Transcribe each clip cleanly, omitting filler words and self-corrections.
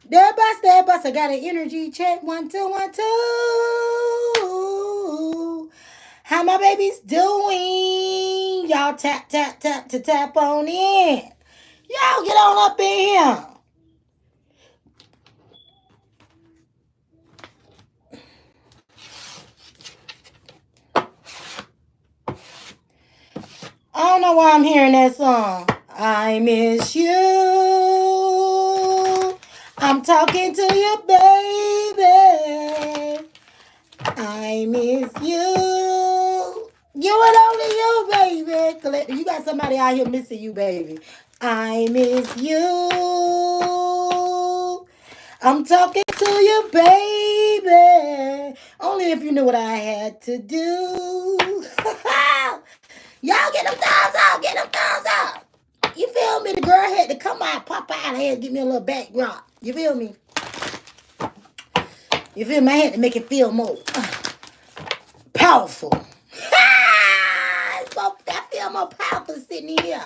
Step bus. I got an energy check. 1, 2, 1, 2. How my babies doing? Y'all tap, tap, tap to tap on in. Y'all get on up in here. I don't know why I'm hearing that song. I miss you. I'm talking to you, baby. I miss you. You and only you, baby. Collector, you got somebody out here missing you, baby. I miss you. I'm talking to you, baby. Only if you knew what I had to do. Y'all get them thumbs up. Get them thumbs up. You feel me? The girl had to come out, pop out here, and give me a little backdrop. You feel me? You feel me? I had to make it feel more powerful. I feel more powerful sitting here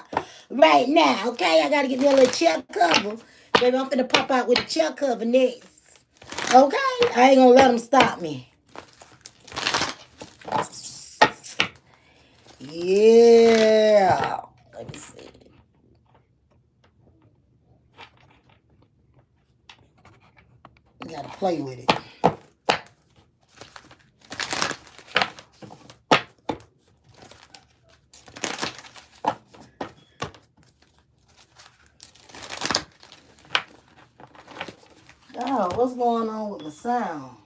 right now. Okay, I gotta get me a little chair cover. Baby, I'm finna pop out with a chair cover next. Okay, I ain't gonna let them stop me. Yeah. Let me see. You gotta play with it. Oh, what's going on with the sound?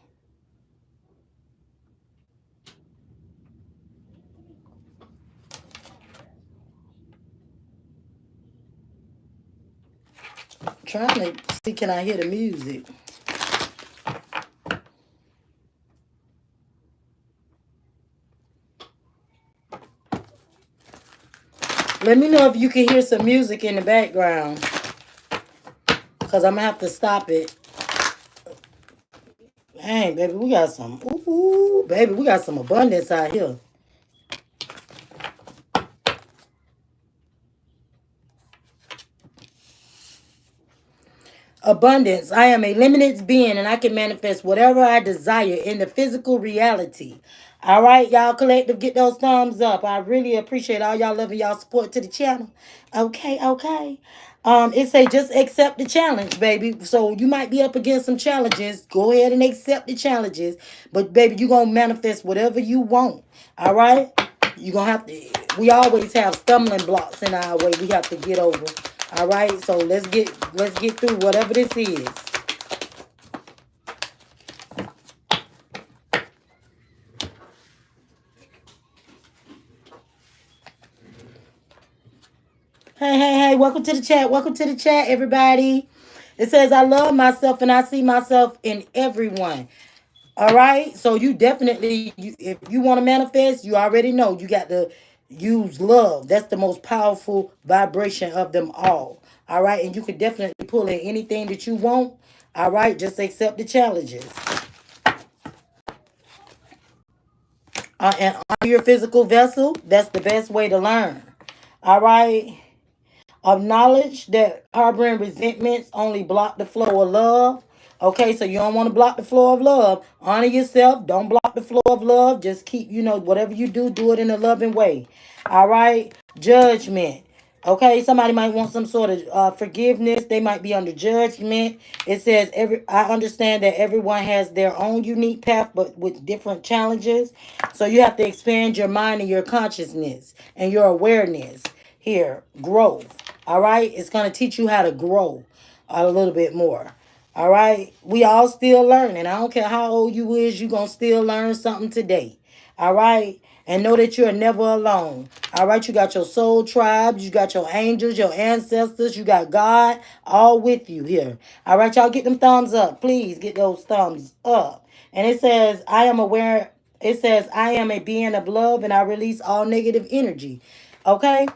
Trying to see, can I hear the music? Let me know if you can hear some music in the background. Because I'm going to have to stop it. Dang, baby, we got some. Ooh, baby, we got some abundance out here. Abundance. I am a limited being and I can manifest whatever I desire in the physical reality. All right, y'all collective, get those thumbs up. I really appreciate all y'all love and y'all support to the channel. Okay, okay. It say just accept the challenge, baby. So you might be up against some challenges. Go ahead and accept the challenges. But baby, you gonna manifest whatever you want. All right? You gonna have to, we always have stumbling blocks in our way we have to get over. All right, so let's get through whatever this is. Hey, hey, hey, welcome to the chat. Welcome to the chat, everybody. It says, I love myself and I see myself in everyone. All right, so you definitely, if you want to manifest, you already know you got to use love. That's the most powerful vibration of them all. All right, and you can definitely pull in anything that you want. All right, just accept the challenges. And honor your physical vessel. That's the best way to learn. All right. Acknowledge that harboring resentments only block the flow of love. Okay, so you don't want to block the flow of love. Honor yourself. Don't block the flow of love. Just keep, whatever you do, do it in a loving way. All right. Judgment. Okay, somebody might want some sort of forgiveness. They might be under judgment. It says I understand that everyone has their own unique path, but with different challenges. So you have to expand your mind and your consciousness and your awareness. Here, growth. All right, it's gonna teach you how to grow a little bit more. All right, we all still learning. I don't care how old you is, you gonna still learn something today. All right. And know that you're never alone. All right. You got your soul tribes. You got your angels, your ancestors. You got God all with you here. All right. Y'all get them thumbs up. Please get those thumbs up. And it says, I am aware. It says, I am a being of love and I release all negative energy. Okay.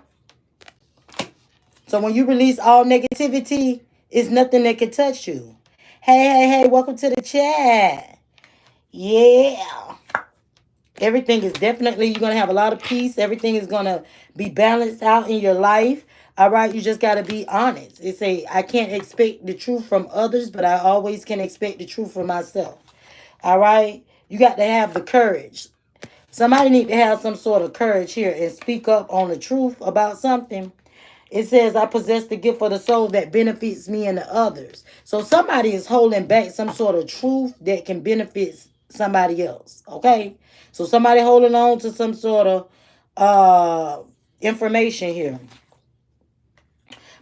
So when you release all negativity, it's nothing that can touch you. Hey, hey, hey. Welcome to the chat. Yeah. Everything is definitely, you're going to have a lot of peace. Everything is going to be balanced out in your life. All right, you just got to be honest. It say, I can't expect the truth from others, but I always can expect the truth from myself. All right, you got to have the courage. Somebody need to have some sort of courage here and speak up on the truth about something. It says, I possess the gift of the soul that benefits me and the others. So somebody is holding back some sort of truth that can benefit somebody else. Okay? So somebody holding on to some sort of information here.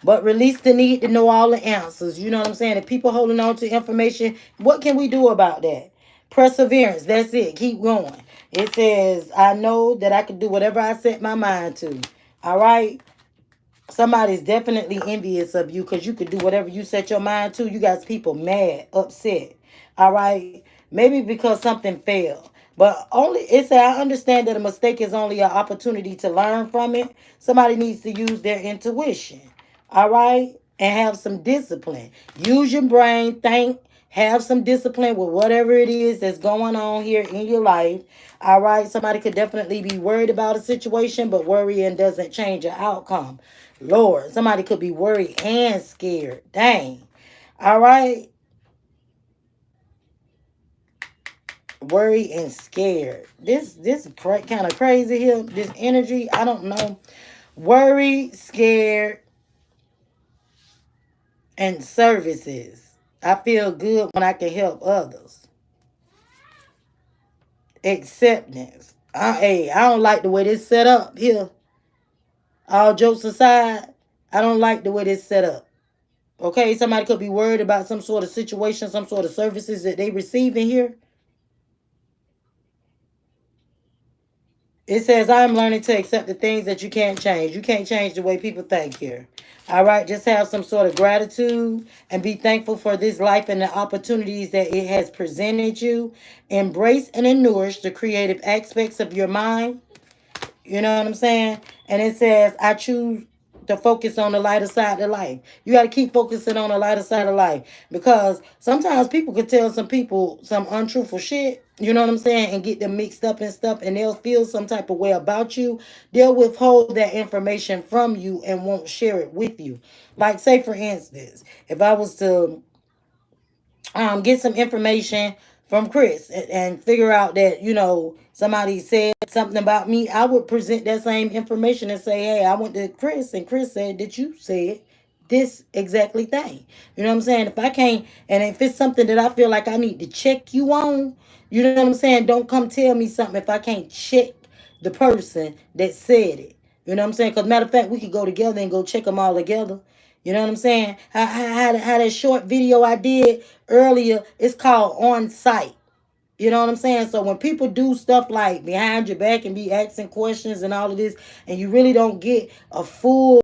But release the need to know all the answers. You know what I'm saying? If people holding on to information, what can we do about that? Perseverance. That's it. Keep going. It says, I know that I can do whatever I set my mind to. All right? Somebody's definitely envious of you because you could do whatever you set your mind to. You got people mad, upset. All right? Maybe because something failed. But only it said, I understand that a mistake is only an opportunity to learn from it. Somebody needs to use their intuition. All right? And have some discipline. Use your brain, think, have some discipline with whatever it is that's going on here in your life. All right? Somebody could definitely be worried about a situation, but worrying doesn't change the outcome. Lord, somebody could be worried and scared. Dang. All right? Worried and scared. This kind of crazy here. This energy, I don't know. Worried, scared, and services. I feel good when I can help others. Acceptance. Hey, I don't like the way this set up here. All jokes aside, I don't like the way this set up. Okay, somebody could be worried about some sort of situation, some sort of services that they receive in here. It says, I'm learning to accept the things that you can't change. You can't change the way people think here. All right, just have some sort of gratitude and be thankful for this life and the opportunities that it has presented you. Embrace and nourish the creative aspects of your mind. You know what I'm saying? And it says, I choose to focus on the lighter side of life. You got to keep focusing on the lighter side of life because sometimes people could tell some people some untruthful shit. You know what I'm saying? And get them mixed up and stuff, and they'll feel some type of way about you. They'll withhold that information from you and won't share it with you. Like, say, for instance, if I was to get some information from Chris and figure out that, somebody said something about me, I would present that same information and say, hey, I went to Chris and Chris said that you said this exactly thing. You know what I'm saying? If I can't, and if it's something that I feel like I need to check you on, you know what I'm saying? Don't come tell me something if I can't check the person that said it. You know what I'm saying? Because matter of fact, we could go together and go check them all together. You know what I'm saying? How that short video I did earlier, it's called On Site. You know what I'm saying? So when people do stuff like behind your back and be asking questions and all of this, and you really don't get a full,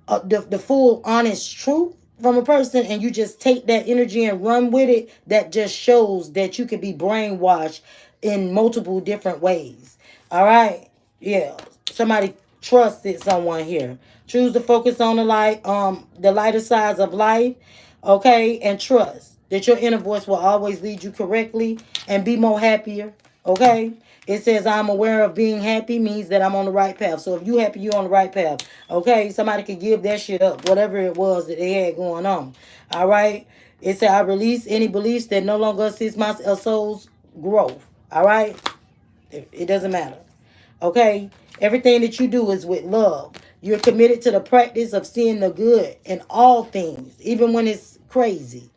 the full honest truth from a person, and you just take that energy and run with it, that just shows that you can be brainwashed in multiple different ways. All right? Yeah. Somebody trusted someone here. Choose to focus on the lighter sides of life, okay, and trust that your inner voice will always lead you correctly and be more happier, okay? It says I'm aware of being happy means that I'm on the right path. So if you happy, you're on the right path, okay? Somebody could give that shit up, whatever it was that they had going on, all right? It said I release any beliefs that no longer assist my soul's growth, all right? It doesn't matter. Okay? Everything that you do is with love. You're committed to the practice of seeing the good in all things, even when it's crazy.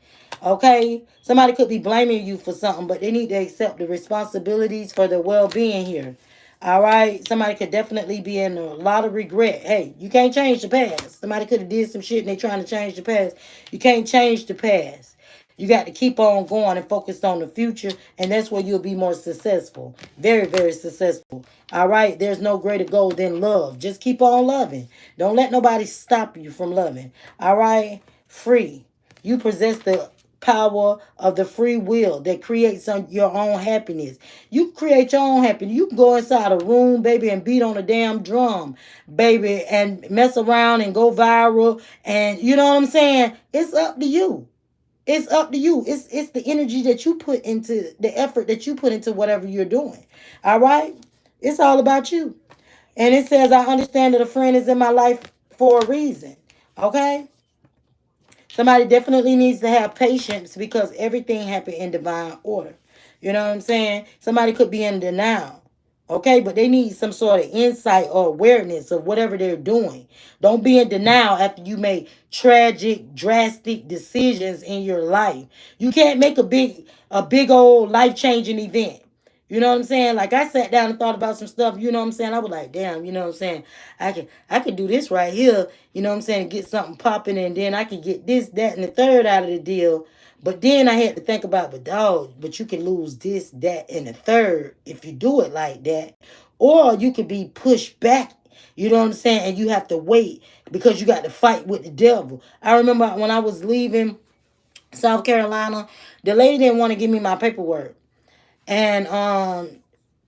Okay? Somebody could be blaming you for something, but they need to accept the responsibilities for their well-being here. All right? Somebody could definitely be in a lot of regret. Hey, you can't change the past. Somebody could have did some shit and they trying to change the past. You can't change the past. You got to keep on going and focus on the future, and that's where you'll be more successful. Very, very successful. All right? There's no greater goal than love. Just keep on loving. Don't let nobody stop you from loving. All right? Free. You possess the power of the free will that creates your own happiness. You create your own happiness. You can go inside a room, baby, and beat on a damn drum, baby, and mess around and go viral. And you know what I'm saying? It's up to you. It's up to you. It's the energy that you put into, the effort that you put into whatever you're doing. All right? It's all about you. And it says, I understand that a friend is in my life for a reason. Okay? Somebody definitely needs to have patience because everything happened in divine order. You know what I'm saying? Somebody could be in denial. Okay, but they need some sort of insight or awareness of whatever they're doing. Don't be in denial after you make tragic, drastic decisions in your life. You can't make a big old life-changing event. You know what I'm saying? Like I sat down and thought about some stuff, you know what I'm saying? I was like, damn, you know what I'm saying? I could do this right here, you know what I'm saying, get something popping and then I could get this, that, and the third out of the deal. But then I had to think about, but dog, but you can lose this, that, and the third if you do it like that. Or you could be pushed back, you know what I'm saying, and you have to wait because you got to fight with the devil. I remember when I was leaving South Carolina, the lady didn't want to give me my paperwork. And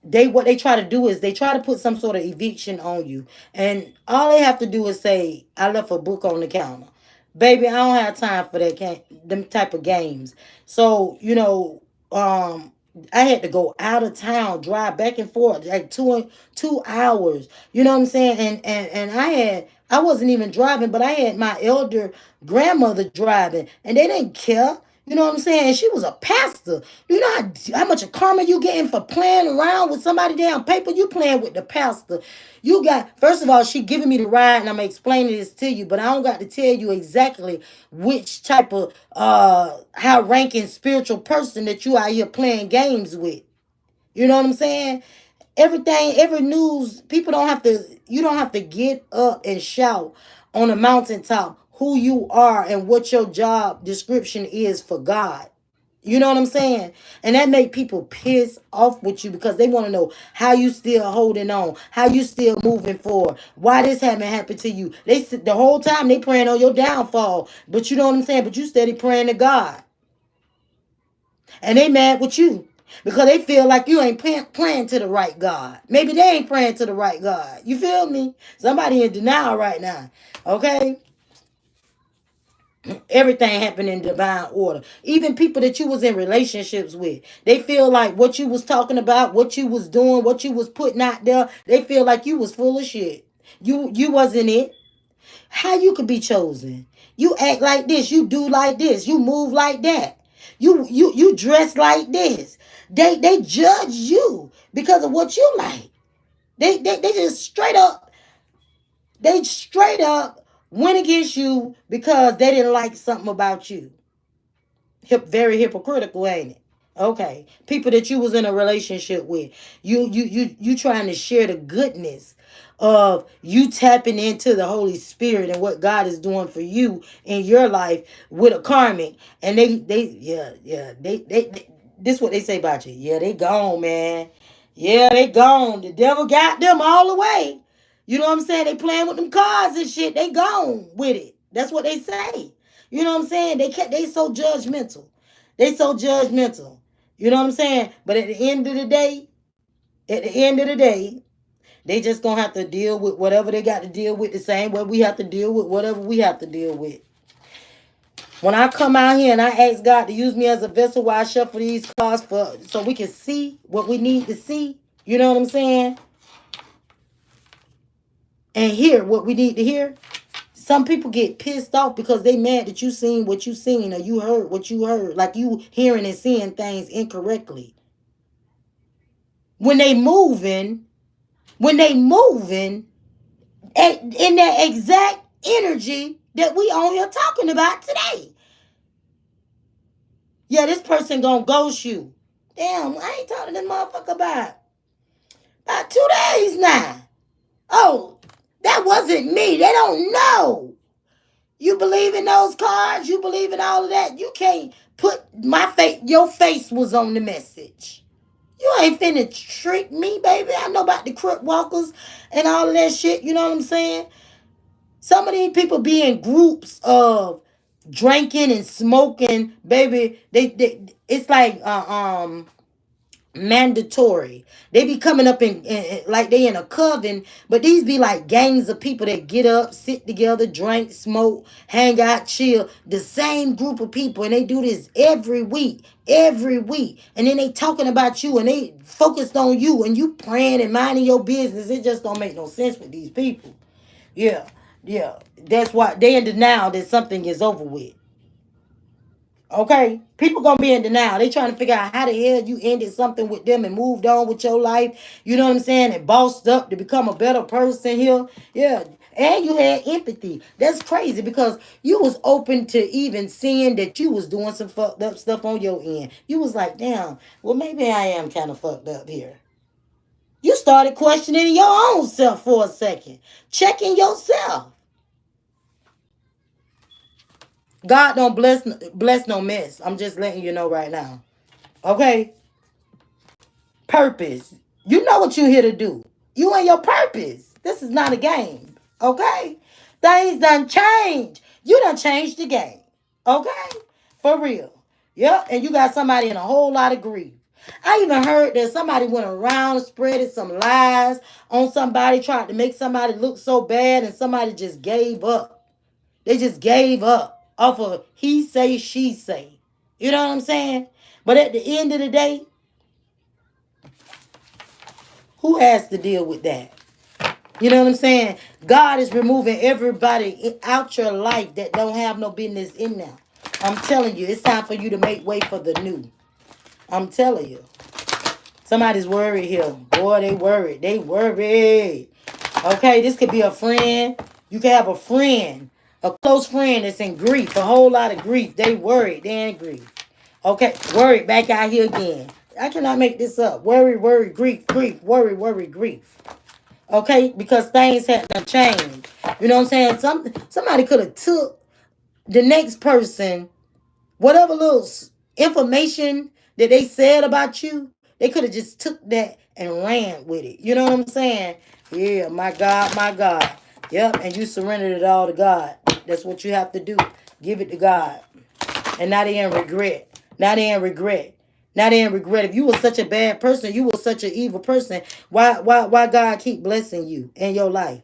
they what they try to do is they try to put some sort of eviction on you, and all they have to do is say, I left a book on the counter. Baby, I don't have time for them type of games. So um I had to go out of town, drive back and forth like 2 hours, you know what I'm saying, and I wasn't even driving, but I had my elder grandmother driving, and they didn't care. You know what I'm saying? She was a pastor. You know how much of karma you getting for playing around with somebody damn paper? You playing with the pastor. You got, first of all, she giving me the ride and I'm explaining this to you, but I don't got to tell you exactly which type of high ranking spiritual person that you out here playing games with. You know what I'm saying? Everything, every news, you don't have to get up and shout on a mountaintop who you are and what your job description is for God. You know what I'm saying? And that make people piss off with you because they want to know how you still holding on, how you still moving forward, why this haven't happened to you. They sit the whole time they praying on your downfall, but you know what I'm saying? But you steady praying to God, and they mad with you because they feel like you ain't praying to the right God. Maybe they ain't praying to the right God. You feel me? Somebody in denial right now. Okay? Everything happened in divine order. Even people that you was in relationships with, they feel like what you was talking about, what you was doing, what you was putting out there, they feel like you was full of shit. You wasn't it. How you could be chosen? You act like this, you do like this, you move like that. You dress like this. They judge you because of what you like. They just straight up went against you because they didn't like something about you. Very hypocritical, ain't it? Okay. People that you was in a relationship with. You trying to share the goodness of you tapping into the Holy Spirit and what God is doing for you in your life with a karmic. And they this what they say about you. Yeah, they gone, man. Yeah, they gone. The devil got them all the way. You know what I'm saying? They playing with them cards and shit. They gone with it. That's what they say. You know what I'm saying? They so judgmental. They so judgmental. You know what I'm saying? But at the end of the day, they just gonna have to deal with whatever they got to deal with the same way we have to deal with whatever we have to deal with. When I come out here and I ask God to use me as a vessel while I shuffle these cards so we can see what we need to see, you know what I'm saying? And hear what we need to hear. Some people get pissed off because they mad that you seen what you seen or you heard what you heard. Like you hearing and seeing things incorrectly. When they moving in that exact energy that we on here talking about today. Yeah, this person gonna ghost you. Damn, I ain't talking to this motherfucker about 2 days now. Oh, that wasn't me. They don't know. You believe in those cards? You believe in all of that? You can't put your face was on the message. You ain't finna trick me, baby. I know about the crook walkers and all of that shit. You know what I'm saying? Some of these people be in groups of drinking and smoking, baby. It's like mandatory. They be coming up in like they in a coven, but these be like gangs of people that get up, sit together, drink, smoke, hang out, chill. The same group of people, and they do this every week, and then they talking about you and they focused on you and you praying and minding your business. It just don't make no sense with these people. Yeah. That's why they in denial that something is over with. Okay, people gonna be in denial. They trying to figure out how the hell you ended something with them and moved on with your life. You know what I'm saying? And bossed up to become a better person here. Yeah, and you had empathy. That's crazy because you was open to even seeing that you was doing some fucked up stuff on your end. You was like, damn, well maybe I am kind of fucked up here. You started questioning your own self for a second, checking yourself. God don't bless no mess. I'm just letting you know right now. Okay? Purpose. You know what you're here to do. You and your purpose. This is not a game. Okay? Things done change. You done changed the game. Okay? For real. Yep. And you got somebody in a whole lot of grief. I even heard that somebody went around and spreaded some lies on somebody, tried to make somebody look so bad, and somebody just gave up. They just gave up off of he say, she say. You know what I'm saying? But at the end of the day, who has to deal with that? You know what I'm saying? God is removing everybody out your life that don't have no business in there. I'm telling you, it's time for you to make way for the new. I'm telling you. Somebody's worried here. Boy, they worried. They worried. Okay, this could be a friend. You can have a friend, a close friend that's in grief, a whole lot of grief. They worried. They in grief. Okay, worried back out here again. I cannot make this up. Worry, worry, grief, grief, worry, worry, grief. Okay, because things had to change. You know what I'm saying? Somebody could have took the next person, whatever little information that they said about you, they could have just took that and ran with it. You know what I'm saying? Yeah, my God, my God. Yep, and you surrendered it all to God. That's what you have to do. Give it to God. And not in regret. Not in regret. Not in regret. If you were such a bad person, you were such an evil person, why God keep blessing you in your life?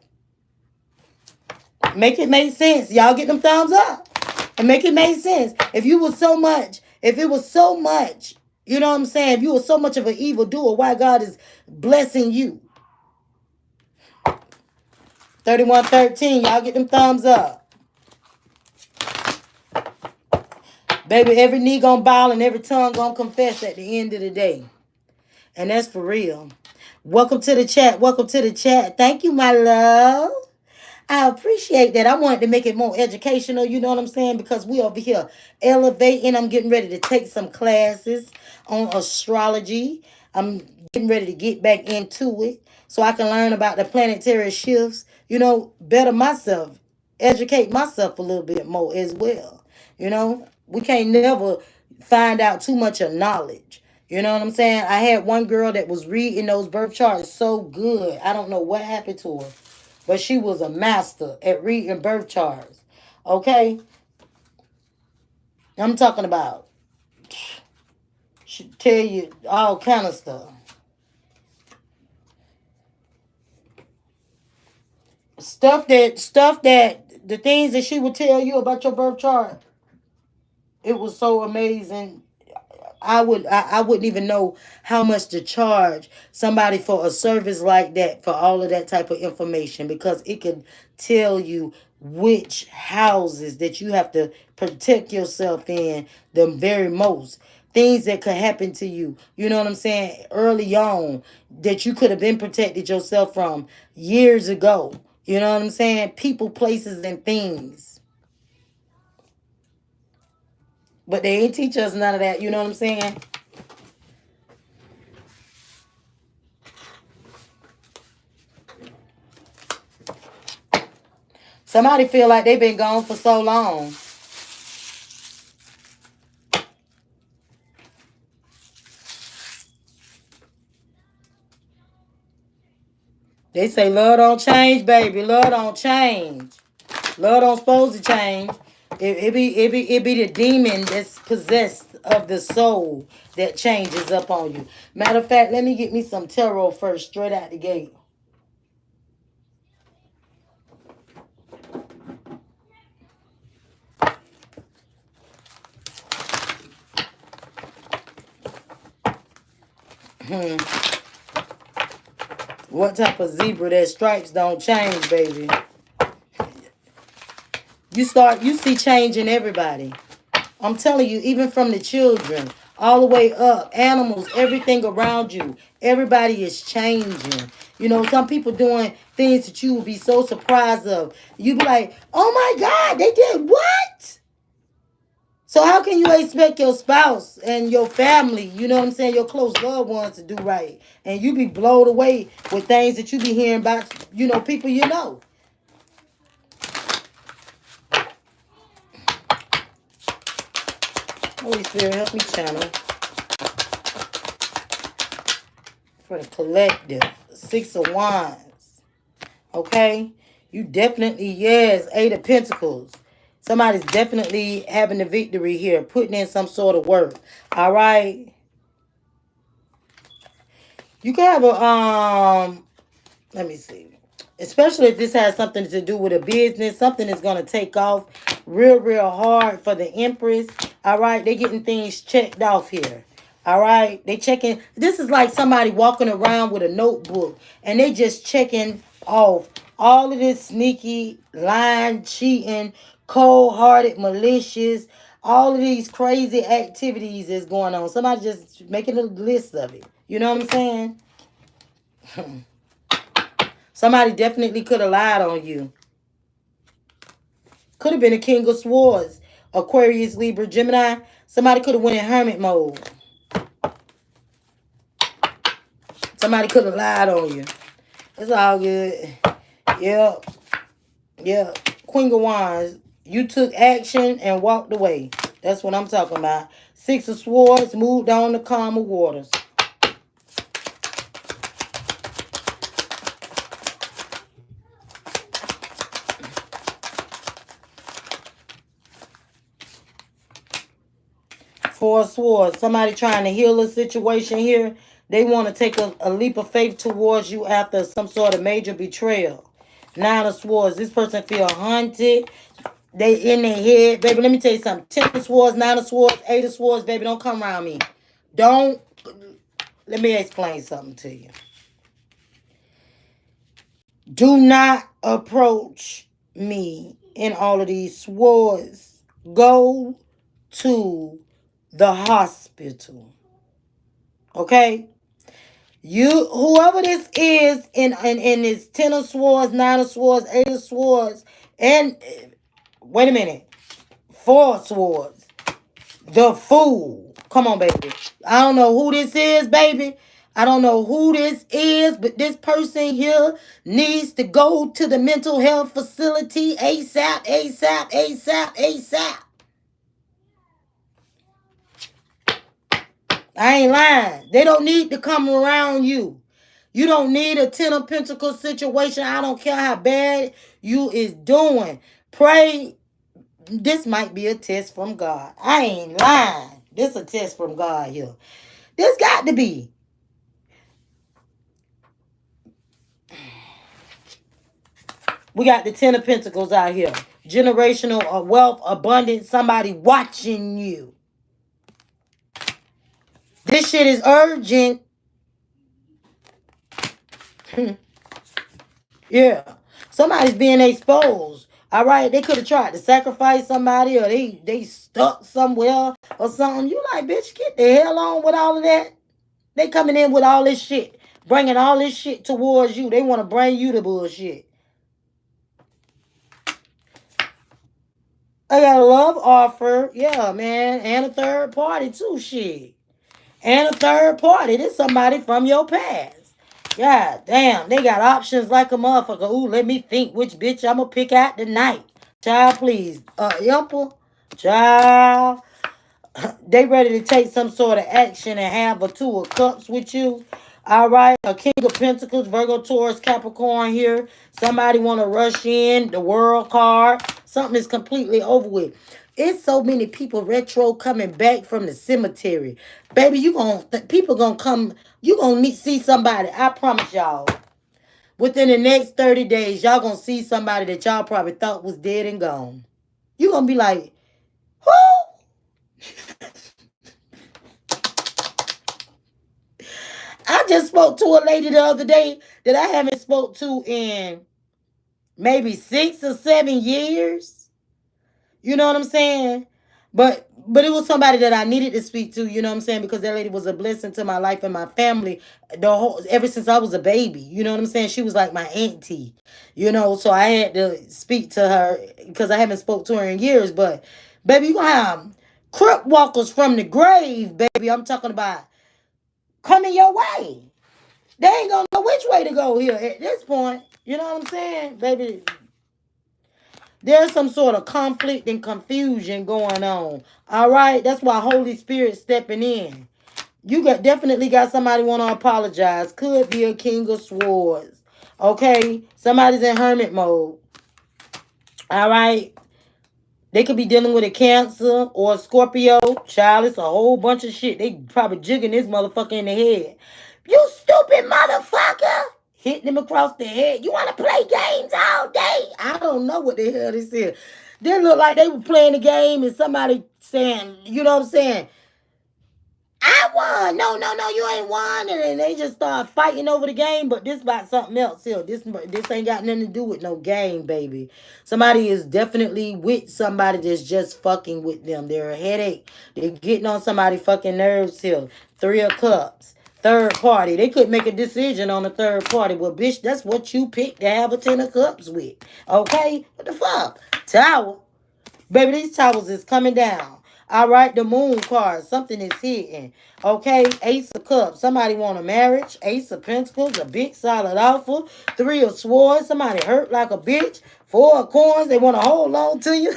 Make it make sense. Y'all get them thumbs up. And make it make sense. If it was so much, you know what I'm saying? If you were so much of an evil doer, why God is blessing you? 3113, y'all get them thumbs up. Baby, every knee gonna bow and every tongue gonna confess at the end of the day. And that's for real. Welcome to the chat. Welcome to the chat. Thank you, my love. I appreciate that. I wanted to make it more educational, you know what I'm saying? Because we over here elevating. I'm getting ready to take some classes on astrology. I'm getting ready to get back into it so I can learn about the planetary shifts, you know, better myself, educate myself a little bit more as well. You know, we can't never find out too much of knowledge. You know what I'm saying? I had one girl that was reading those birth charts so good. I don't know what happened to her. But she was a master at reading birth charts. Okay? I'm talking about. She tell you all kind of stuff. Stuff that the things that she would tell you about your birth chart. It was so amazing. I wouldn't even know how much to charge somebody for a service like that, for all of that type of information, because it could tell you which houses that you have to protect yourself in the very most. Things that could happen to you, you know what I'm saying, early on that you could have been protected yourself from years ago. You know what I'm saying? People, places, and things. But they ain't teach us none of that, you know what I'm saying? Somebody feel like they've been gone for so long. They say love don't change, baby. Love don't change. Love don't supposed to change. It be the demon that's possessed of the soul that changes up on you. Matter of fact, let me get me some tarot first, straight out the gate. What type of zebra that stripes don't change, baby? You see change in everybody. I'm telling you, even from the children all the way up, animals, everything around you, everybody is changing. You know, some people doing things that you would be so surprised of. You be like, oh my God, they did what? So how can you expect your spouse and your family, you know what I'm saying, your close loved ones to do right? And you be blown away with things that you be hearing about, you know, people you know. Holy Spirit, help me channel for the collective. 6 of Wands. Okay? You definitely, yes, 8 of Pentacles. Somebody's definitely having the victory here, putting in some sort of work. All right? You can have let me see. Especially if this has something to do with a business, something is going to take off real hard for the Empress. All right, they getting things checked off here. All right, they checking. This is like somebody walking around with a notebook and they just checking off all of this sneaky, lying, cheating, cold-hearted, malicious, all of these crazy activities is going on. Somebody just making a list of it. You know what I'm saying? Somebody definitely could have lied on you. Could have been a King of Swords, Aquarius, Libra, Gemini. Somebody could have went in hermit mode. Somebody could have lied on you. It's all good. Yep. Yep. Queen of Wands. You took action and walked away. That's what I'm talking about. 6 of Swords. Moved on to calmer waters. Four of Swords. Somebody trying to heal a situation here. They want to take a leap of faith towards you after some sort of major betrayal. 9 of Swords. This person feel haunted. They in their head. Baby, let me tell you something. 10 of Swords, 9 of Swords, 8 of Swords. Baby, don't come around me. Don't. Let me explain something to you. Do not approach me in all of these swords. Go to the hospital. Okay? Whoever this is in this 10 of Swords, 9 of Swords, 8 of Swords, and wait a minute, 4 of Swords, the Fool. Come on, baby. I don't know who this is, baby. I don't know who this is, but this person here needs to go to the mental health facility ASAP, ASAP, ASAP, ASAP. I ain't lying. They don't need to come around you. You don't need a 10 of Pentacles situation. I don't care how bad you is doing. Pray. This might be a test from God. I ain't lying. This a test from God here. This got to be. We got the 10 of Pentacles out here. Generational wealth, abundance, somebody watching you. This shit is urgent. Yeah. Somebody's being exposed. All right. They could have tried to sacrifice somebody, or they stuck somewhere or something. You like, bitch, get the hell on with all of that. They coming in with all this shit. Bringing all this shit towards you. They want to bring you the bullshit. I got a love offer. Yeah, man. And a third party too, shit. And a third party. This somebody from your past. God damn. They got options like a motherfucker. Ooh, let me think which bitch I'm going to pick out tonight. Child, please. Yumple. Child. They ready to take some sort of action and have a 2 of Cups with you. All right. A King of Pentacles, Virgo, Taurus, Capricorn here. Somebody want to rush in. The World card. Something is completely over with. It's so many people retro coming back from the cemetery. Baby, people gonna come. You gonna see somebody. I promise y'all. Within the next 30 days, y'all gonna see somebody that y'all probably thought was dead and gone. You gonna be like, who? I just spoke to a lady the other day that I haven't spoke to in maybe 6 or 7 years. You know what I'm saying? But it was somebody that I needed to speak to, you know what I'm saying? Because that lady was a blessing to my life and my family ever since I was a baby. You know what I'm saying? She was like my auntie. You know, so I had to speak to her because I haven't spoke to her in years. But baby, you gonna have crip walkers from the grave, baby. I'm talking about coming your way. They ain't gonna know which way to go here at this point. You know what I'm saying? Baby, there's some sort of conflict and confusion going on. All right? That's why Holy Spirit stepping in. You definitely got somebody want to apologize. Could be a king of swords. Okay? Somebody's in hermit mode. All right? They could be dealing with a Cancer or a Scorpio. Child, it's a whole bunch of shit. They probably jigging this motherfucker in the head. You stupid motherfucker! Hitting him across the head. You want to play games all day? I don't know what the hell this is. They look like they were playing the game and somebody saying, you know what I'm saying? I won. No, no, no, you ain't won. And then they just start fighting over the game. But this about something else here. This ain't got nothing to do with no game, baby. Somebody is definitely with somebody that's just fucking with them. They're a headache. They're getting on somebody's fucking nerves here. 3 of Cups. Third party. They could make a decision on a third party. Well, bitch, that's what you picked to have a 10 of Cups with. Okay? What the fuck? Tower. Baby, these towers is coming down. All right, the moon card. Something is hitting. Okay, Ace of Cups. Somebody want a marriage. Ace of Pentacles. A big solid offer. 3 of Swords. Somebody hurt like a bitch. 4 of Coins. They want to hold on to you.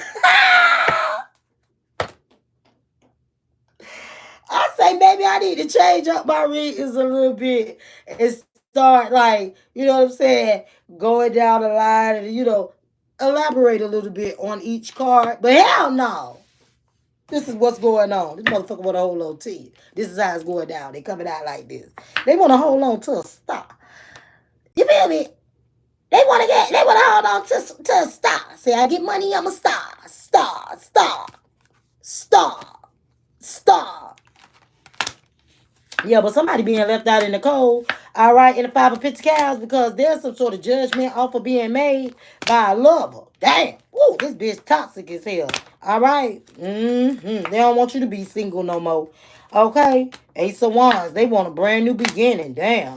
I say, maybe I need to change up my readings a little bit and start, like, you know what I'm saying, going down the line and, you know, elaborate a little bit on each card. But hell no. This is what's going on. This motherfucker want to hold on to you. This is how it's going down. They coming out like this. They want to hold on to a star. You feel me? They want to hold on to a star. Say, I get money, I'm a star. Star, star, star, star. Yeah, but somebody being left out in the cold, all right, in the 5 of Pentacles, because there's some sort of judgment offer being made by a lover. Damn. Woo, this bitch toxic as hell. All right? They don't want you to be single no more. Okay? Ace of Wands. They want a brand new beginning. Damn.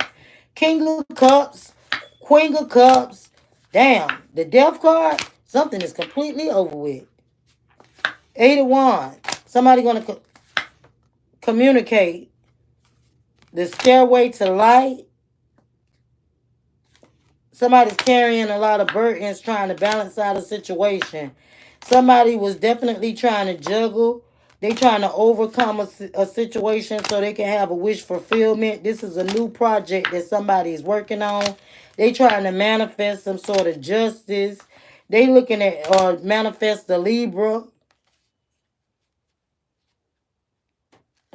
King of Cups. Queen of Cups. Damn. The Death card. Something is completely over with. 8 of Wands. Somebody going to communicate. The stairway to light. Somebody's carrying a lot of burdens trying to balance out a situation. Somebody was definitely trying to juggle. They trying to overcome a situation so they can have a wish fulfillment. This is a new project that somebody is working on. They trying to manifest some sort of justice. They looking at manifest the Libra.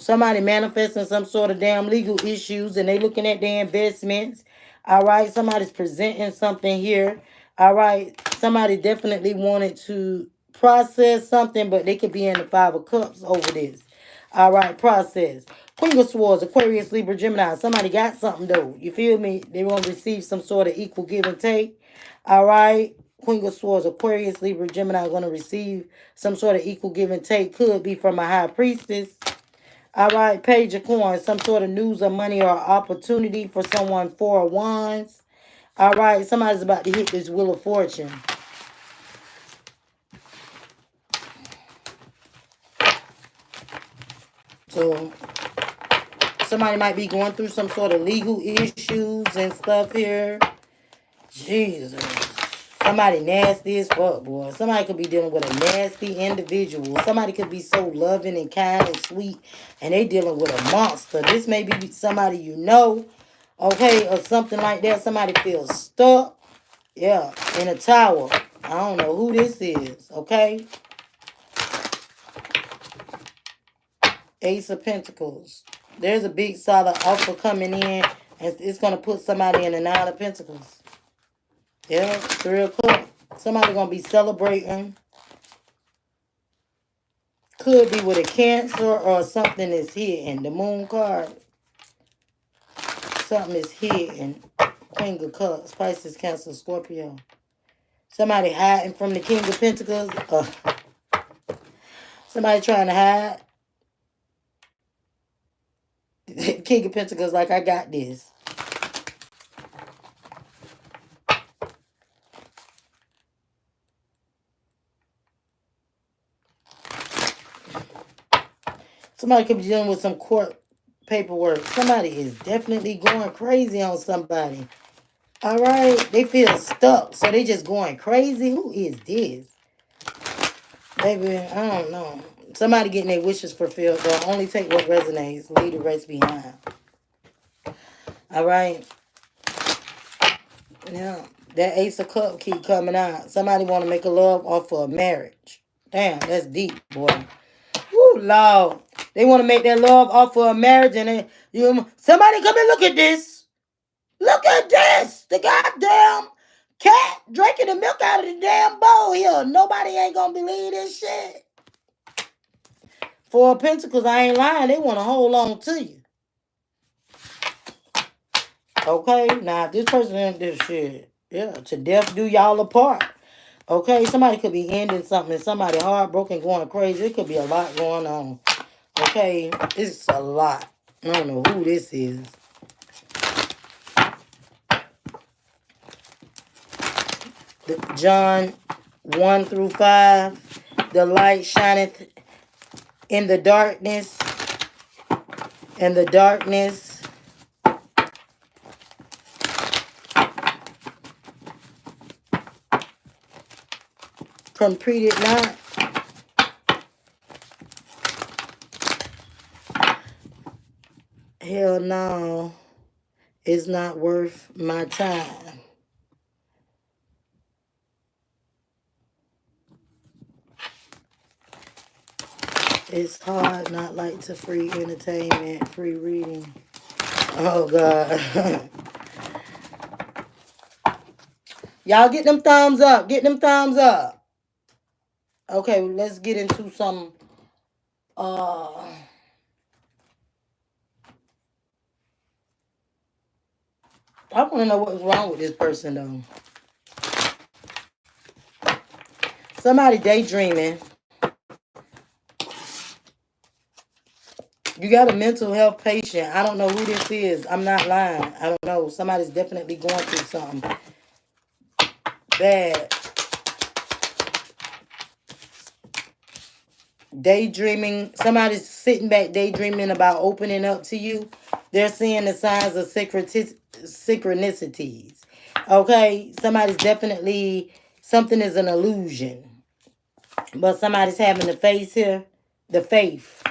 Somebody manifesting some sort of damn legal issues and they looking at their investments. All right. Somebody's presenting something here. All right. Somebody definitely wanted to process something, but they could be in the 5 of Cups over this. All right. Process. Queen of Swords, Aquarius, Libra, Gemini. Somebody got something though. You feel me? They want to receive some sort of equal give and take. All right. Queen of Swords, Aquarius, Libra, Gemini are going to receive some sort of equal give and take. Could be from a high priestess. All right, Page of Coins, some sort of news or money or opportunity for someone. 4 of Wands. All right, somebody's about to hit this Wheel of Fortune. So, somebody might be going through some sort of legal issues and stuff here. Jesus. Somebody nasty as fuck, boy. Somebody could be dealing with a nasty individual. Somebody could be so loving and kind and sweet, and they dealing with a monster. This may be somebody you know, okay, or something like that. Somebody feels stuck, yeah, in a tower. I don't know who this is, okay? Ace of Pentacles. There's a big solid offer coming in, and it's going to put somebody in the 9 of Pentacles. Yeah, 3 o'clock. Somebody going to be celebrating. Could be with a Cancer or something is hidden. The Moon card. Something is hidden. Queen of Cups. Pisces, Cancer, Scorpio. Somebody hiding from the King of Pentacles. Somebody trying to hide. King of Pentacles like, I got this. Somebody could be dealing with some court paperwork. Somebody is definitely going crazy on somebody. All right. They feel stuck, so they just going crazy. Who is this? Baby, I don't know. Somebody getting their wishes fulfilled. They'll only take what resonates. Leave the rest behind. All right. Yeah. That Ace of Cups keep coming out. Somebody want to make a love off of a marriage. Damn, that's deep, boy. Woo, Lord. They want to make that love off of a marriage, and somebody come and look at this. Look at this. The goddamn cat drinking the milk out of the damn bowl here. Nobody ain't gonna believe this shit. For Pentacles, I ain't lying. They want to hold on to you. Okay, now if this person in this shit, yeah, to death do y'all apart. Okay, somebody could be ending something and somebody heartbroken, going crazy. It could be a lot going on. Okay, it's a lot. I don't know who this is. John 1 through 5. The light shineth in the darkness. And the darkness completed not. Hell no. It's not worth my time. It's hard not like to free entertainment, free reading. Oh, God. Y'all get them thumbs up. Get them thumbs up. Okay, let's get into some... I want to know what's wrong with this person, though. Somebody daydreaming. You got a mental health patient. I don't know who this is. I'm not lying. I don't know. Somebody's definitely going through something bad. Daydreaming. Somebody's sitting back daydreaming about opening up to you. They're seeing the signs of synchronicities. Okay? Somebody's definitely... Something is an illusion. But somebody's having the faith here. The faith.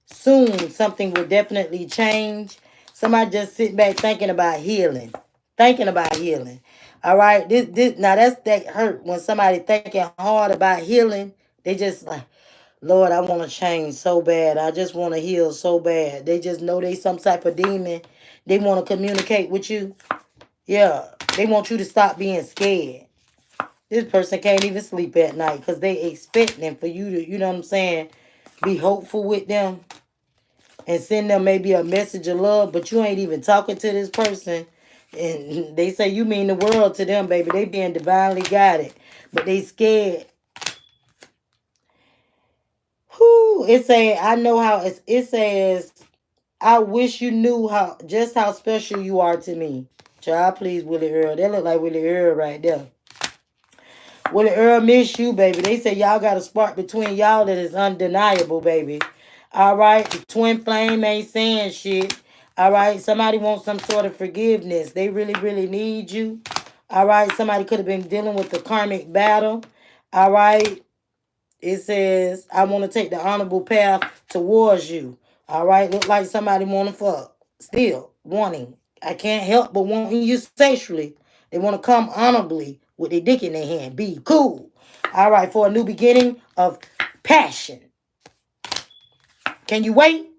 Soon, something will definitely change. Somebody just sit back thinking about healing. Thinking about healing. All right? Now, that hurt. When somebody thinking hard about healing, they just like, Lord, I want to change so bad. I just want to heal so bad. They just know they some type of demon. They want to communicate with you. Yeah. They want you to stop being scared. This person can't even sleep at night because they expecting for you to, you know what I'm saying, be hopeful with them and send them maybe a message of love, but you ain't even talking to this person. And they say you mean the world to them, baby. They being divinely guided, but they scared. Whoo, it say, I know how, it says, I wish you knew just how special you are to me. Child, please, Willie Earl. They look like Willie Earl right there. Willie Earl miss you, baby. They say y'all got a spark between y'all that is undeniable, baby. All right? The twin flame ain't saying shit. All right? Somebody wants some sort of forgiveness. They really, really need you. All right? Somebody could have been dealing with the karmic battle. All right? It says, I want to take the honorable path towards you. All right? Look like somebody want to fuck. Still wanting. I can't help but wanting you sexually. They want to come honorably with their dick in their hand. Be cool. All right, for a new beginning of passion. Can you wait?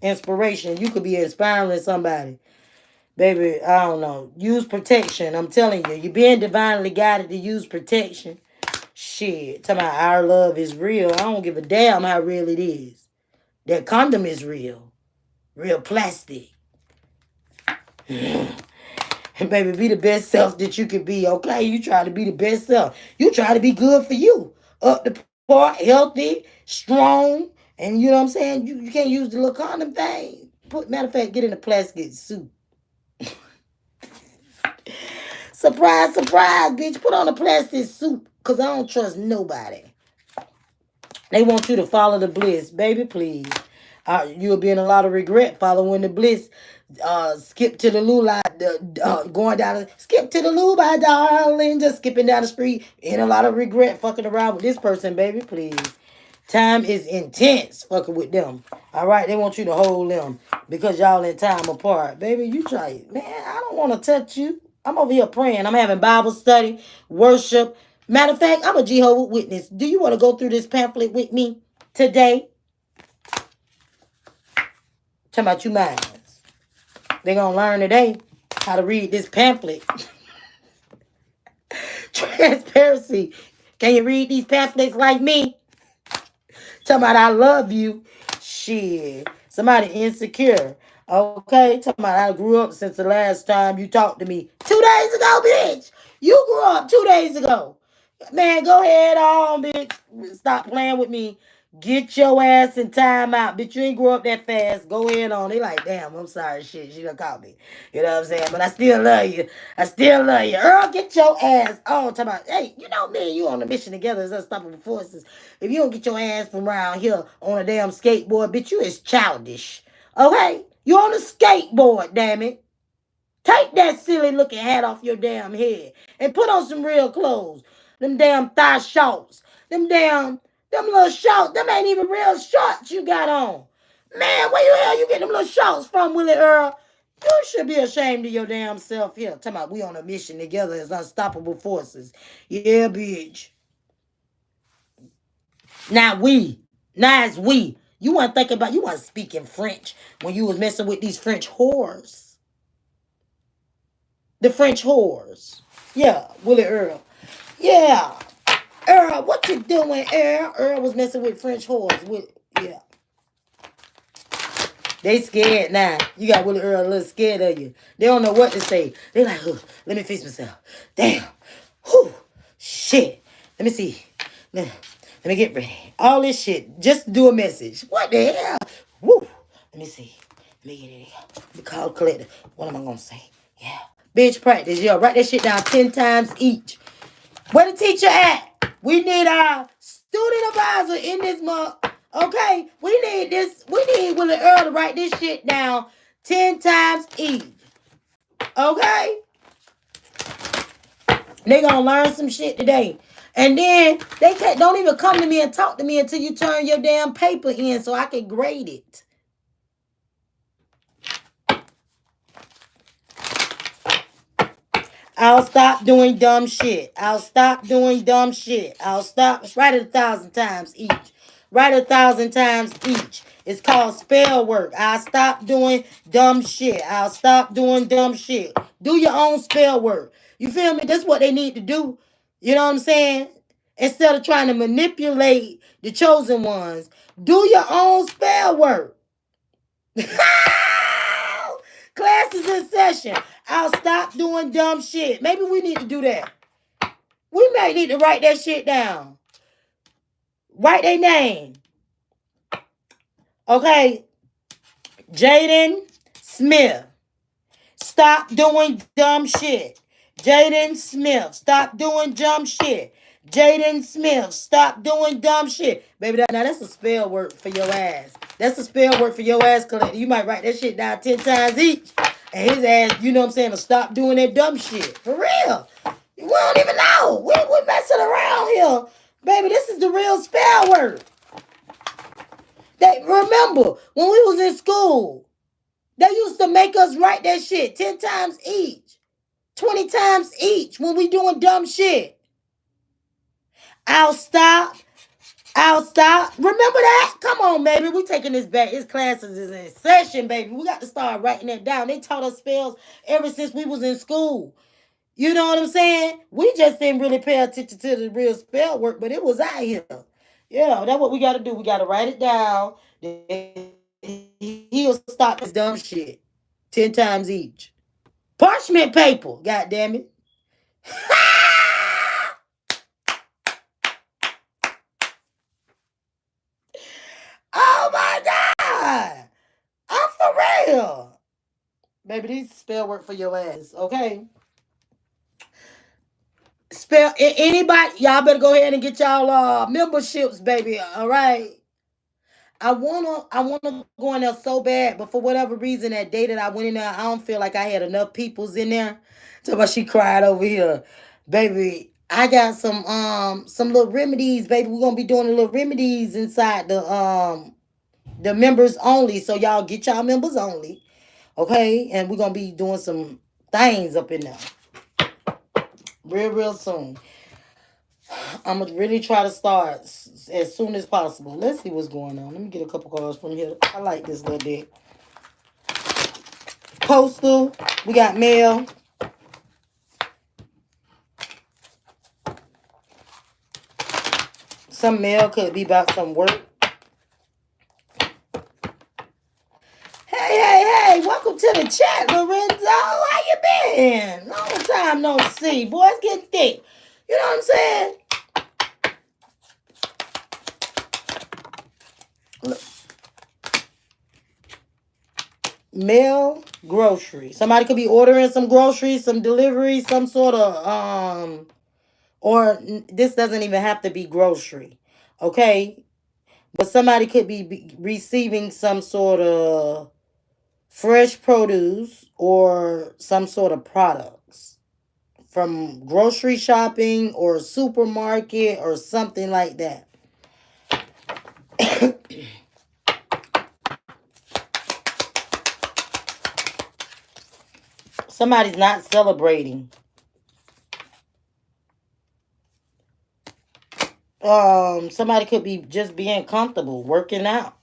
Inspiration. You could be inspiring somebody. Baby, I don't know. Use protection. I'm telling you. You're being divinely guided to use protection. Shit. Talking about our love is real. I don't give a damn how real it is. That condom is real. Real plastic. And baby, be the best self that you can be, okay? You try to be the best self. You try to be good for you. Up the part, healthy, strong, and you know what I'm saying? You can't use the little condom thing. Matter of fact, get in a plastic suit. Surprise, surprise, bitch. Put on a plastic suit. Cause I don't trust nobody. They want you to follow the bliss. Baby, please. You'll be in a lot of regret following the bliss. Skip to the loo, going down, skip to the loo, my darling, just skipping down the street. In a lot of regret fucking around with this person, baby, please. Time is intense fucking with them. All right, they want you to hold them because y'all in time apart. Baby, you try it. Man, I don't want to touch you. I'm over here praying. I'm having Bible study, worship. Matter of fact, I'm a Jehovah's Witness. Do you want to go through this pamphlet with me today? Talking about you minds. They're going to learn today how to read this pamphlet. Transparency. Can you read these pamphlets like me? Talking about I love you. Shit. Somebody insecure. Okay? Talking about I grew up since the last time you talked to me. 2 days ago, bitch. You grew up 2 days ago. Man, go ahead on, bitch. Stop playing with me. Get your ass in time out. Bitch, you ain't grow up that fast. Go ahead on. They like, damn, I'm sorry, shit. She done caught me. You know what I'm saying? But I still love you. I still love you. Earl, get your ass on. Talking about, hey, you know me and you on a mission together as unstoppable forces. If you don't get your ass from around here on a damn skateboard, bitch, you is childish. Okay? You on a skateboard, damn it. Take that silly looking hat off your damn head and put on some real clothes. Them damn thigh shorts. Them little shorts. Them ain't even real shorts you got on. Man, where the hell you get them little shorts from, Willie Earl? You should be ashamed of your damn self here. Talking about we on a mission together as unstoppable forces. Yeah, bitch. Now it's we. You weren't thinking about, you weren't speaking French when you was messing with these French whores. The French whores. Yeah, Willie Earl. Yeah. Earl, what you doing, Earl? Earl was messing with French whores. Yeah. They scared now. You got Willie Earl a little scared of you. They don't know what to say. They like, let me fix myself. Damn. Whew. Shit. Let me see. Let me get ready. All this shit. Just to do a message. What the hell? Woo. Let me see. Let me get it. Let me call collector. What am I going to say? Yeah. Bitch, practice. Yo, write that shit down 10 times each. Where the teacher at? We need our student advisor in this month. Okay? We need Willie Earl to write this shit down 10 times each. Okay? They gonna learn some shit today. And then don't even come to me and talk to me until you turn your damn paper in so I can grade it. I'll stop doing dumb shit. I'll stop doing dumb shit. I'll stop. Write it 1,000 times each. Write it 1,000 times each. It's called spell work. I'll stop doing dumb shit. I'll stop doing dumb shit. Do your own spell work. You feel me? That's what they need to do. You know what I'm saying? Instead of trying to manipulate the chosen ones, do your own spell work. Class is in session. I'll stop doing dumb shit. Maybe we need to do that. We may need to write that shit down. Write their name. Okay. Jaden Smith. Stop doing dumb shit. Jaden Smith. Stop doing dumb shit. Jaden Smith. Stop doing dumb shit. Baby, now that's a spell word for your ass. That's a spell word for your ass, collector. You might write that shit down 10 times each. And his ass, you know what I'm saying, to stop doing that dumb shit. For real. We don't even know. We're messing around here. Baby, this is the real spell word. Remember, when we was in school, they used to make us write that shit 10 times each. 20 times each when we doing dumb shit. I'll stop. Remember that? Come on, baby. We taking this back. His classes is in session, baby. We got to start writing that down. They taught us spells ever since we was in school. You know what I'm saying? We just didn't really pay attention to the real spell work, but it was out here. Yeah, that's what we got to do. We got to write it down. He'll stop this dumb shit 10 times each. Parchment paper. God damn it. here. Baby, these spell work for your ass, okay? Spell anybody, y'all better go ahead and get y'all memberships, baby. All right. I wanna go in there so bad, but for whatever reason, that day that I went in there, I don't feel like I had enough peoples in there. So but she cried over here, baby. I got some little remedies, baby. We're gonna be doing the little remedies inside the members only. So y'all get y'all members only, okay? And we're gonna be doing some things up in there real soon. I'm gonna really try to start as soon as possible. Let's see what's going on. Let me get a couple calls from here. I like this little deck. Postal, we got mail. Some mail could be about some work. Hey, welcome to the chat, Lorenzo. How you been? Long time no see. Boy, it's getting thick. You know what I'm saying? Mail, grocery. Somebody could be ordering some groceries, some delivery, some sort of or this doesn't even have to be grocery, okay? But somebody could be receiving some sort of fresh produce or some sort of products from grocery shopping or supermarket or something like that. Somebody's not celebrating. Somebody could be just being comfortable, working out.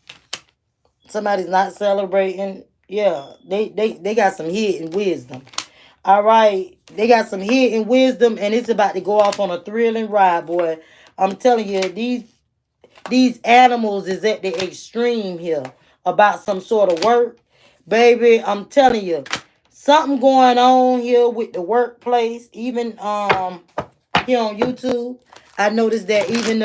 Somebody's not celebrating. Yeah, they got some hidden wisdom. All right, they got some hidden wisdom, and it's about to go off on a thrilling ride, boy. I'm telling you, these animals is at the extreme here about some sort of work, baby. I'm telling you, something going on here with the workplace. Even here on YouTube, I noticed that even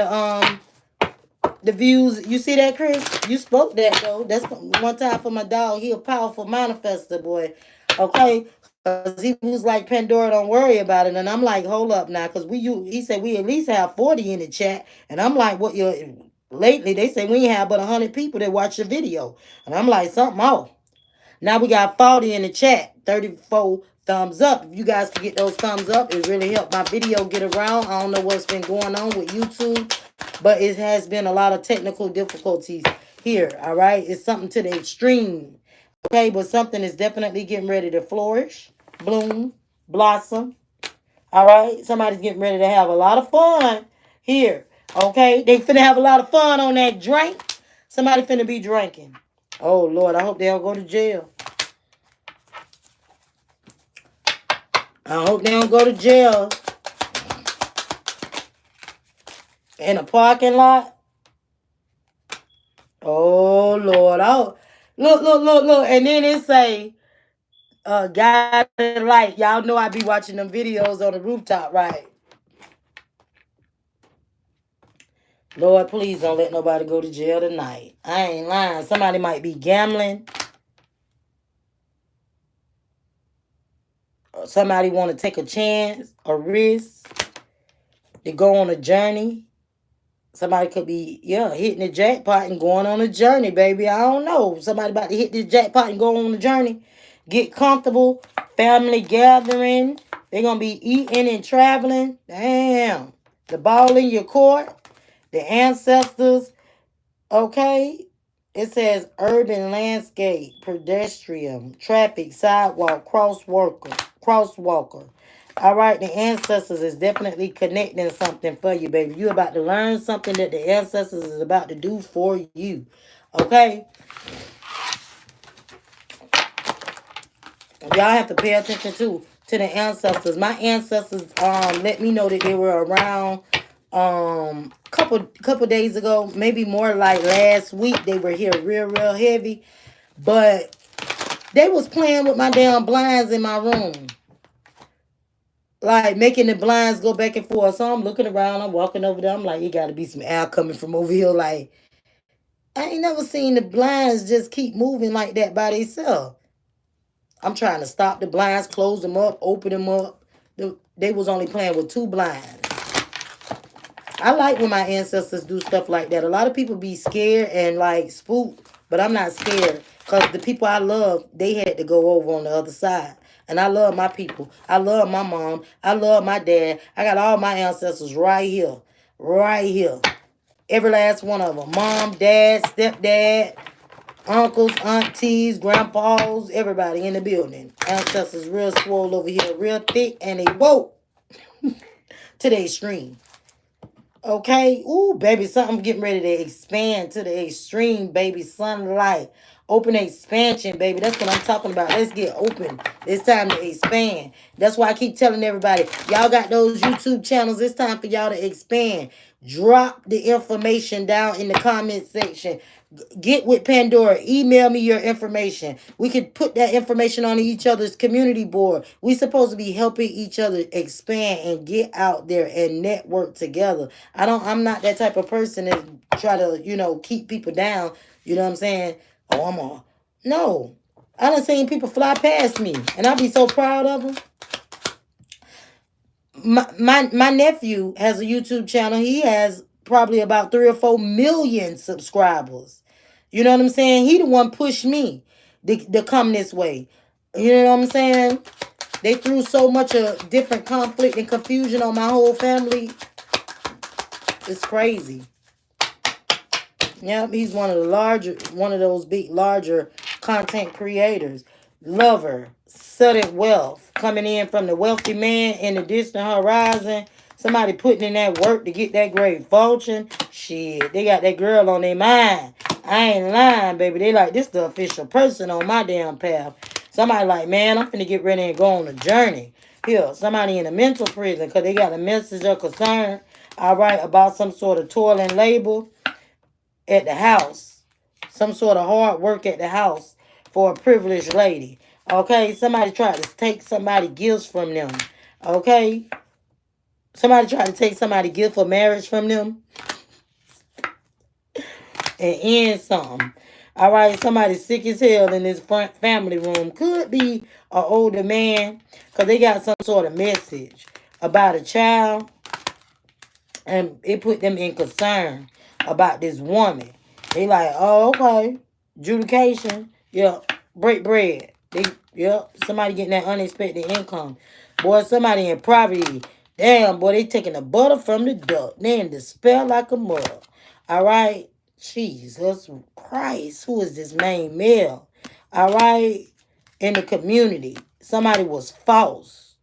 the views. You see that, Chris? You spoke that though. That's one time for my dog. He a powerful manifester, boy. Okay, because he was like Pandora, don't worry about it. And I'm like, hold up now, because he said we at least have 40 in the chat, and I'm like, what you lately they say we ain't have but 100 people that watch the video, and I'm like something off. Now we got 40 in the chat, 34 thumbs up. If you guys can get those thumbs up, it really helped my video get around. I don't know what's been going on with YouTube, but it has been a lot of technical difficulties here. All right, it's something to the extreme. Okay, but something is definitely getting ready to flourish, bloom, blossom. All right, somebody's getting ready to have a lot of fun here. Okay, they finna have a lot of fun on that drink. Somebody finna be drinking. Oh Lord, I hope they don't go to jail. I hope they don't go to jail in a parking lot. Oh Lord, oh look, and then it say, "Guy like y'all know I be watching them videos on the rooftop, right?" Lord, please don't let nobody go to jail tonight. I ain't lying. Somebody might be gambling. Or somebody want to take a chance, a risk, to go on a journey. Somebody could be, hitting the jackpot and going on a journey, baby. I don't know. Somebody about to hit this jackpot and go on a journey. Get comfortable. Family gathering. They're going to be eating and traveling. Damn. The ball in your court. The ancestors. Okay. It says urban landscape, pedestrian, traffic, sidewalk, crosswalker. All right, the ancestors is definitely connecting something for you, baby. You about to learn something that the ancestors is about to do for you. Okay? Y'all have to pay attention to the ancestors. My ancestors let me know that they were around couple days ago, maybe more like last week. They were here real heavy, but they was playing with my damn blinds in my room, like making the blinds go back and forth. So I'm looking around, I'm walking over there, I'm like, it gotta be some air coming from over here, like I ain't never seen the blinds just keep moving like that by themselves. I'm trying to stop the blinds, close them up, open them up. They was only playing with 2 blinds. I like when my ancestors do stuff like that. A lot of people be scared and like spooked, but I'm not scared because the people I love, they had to go over on the other side. And I love my people. I love my mom. I love my dad. I got all my ancestors right here. Right here. Every last one of them. Mom, dad, stepdad, uncles, aunties, grandpas, everybody in the building. Ancestors real swole over here, real thick, and they woke to the extreme. Okay? Ooh, baby, something getting ready to expand to the extreme, baby. Sunlight. Open expansion, baby. That's what I'm talking about. Let's get open. It's time to expand. That's why I keep telling everybody, y'all got those YouTube channels. It's time for y'all to expand. Drop the information down in the comment section. Get with Pandora. Email me your information. We could put that information on each other's community board. We supposed to be helping each other expand and get out there and network together. I'm not that type of person that try to, keep people down. You know what I'm saying? Oh, I'm all. No. I done seen people fly past me. And I be so proud of them. My nephew has a YouTube channel. He has probably about 3 or 4 million subscribers. You know what I'm saying? He the one pushed me to come this way. You know what I'm saying? They threw so much of different conflict and confusion on my whole family. It's crazy. Yep, he's one of those big, larger content creators. Lover, sudden wealth, coming in from the wealthy man in the distant horizon. Somebody putting in that work to get that great fortune. Shit, they got that girl on their mind. I ain't lying, baby. They like, this the official person on my damn path. Somebody like, man, I'm finna get ready and go on a journey. Here, somebody in a mental prison because they got a message of concern, all right, about some sort of toil and labor at the house. Some sort of hard work at the house for a privileged lady. Okay, somebody tried to take somebody gifts from them. Okay, somebody tried to take somebody gift for marriage from them and end something. All right, somebody sick as hell in this front family room. Could be an older man because they got some sort of message about a child and it put them in concern about this woman. They like, oh, okay, adjudication, yeah, break bread. Somebody getting that unexpected income. Boy, somebody in poverty. Damn, boy, they taking the butter from the duck. They in despair like a mother. All right, Jesus Christ, who is this main male? All right, in the community, somebody was false.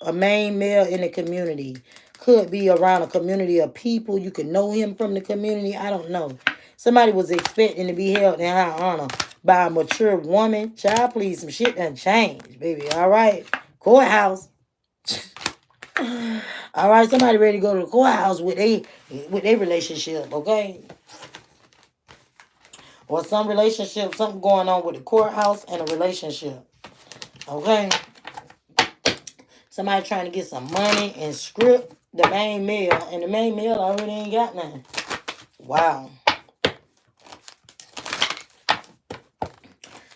A main male in the community. Could be around a community of people. You could know him from the community. I don't know. Somebody was expecting to be held in high honor by a mature woman. Child, please, some shit done changed, baby. All right. Courthouse. All right. Somebody ready to go to the courthouse with their relationship, okay? Or some relationship, something going on with the courthouse and a relationship. Okay? Somebody trying to get some money and script the main male, and the main male already ain't got nothing. Wow.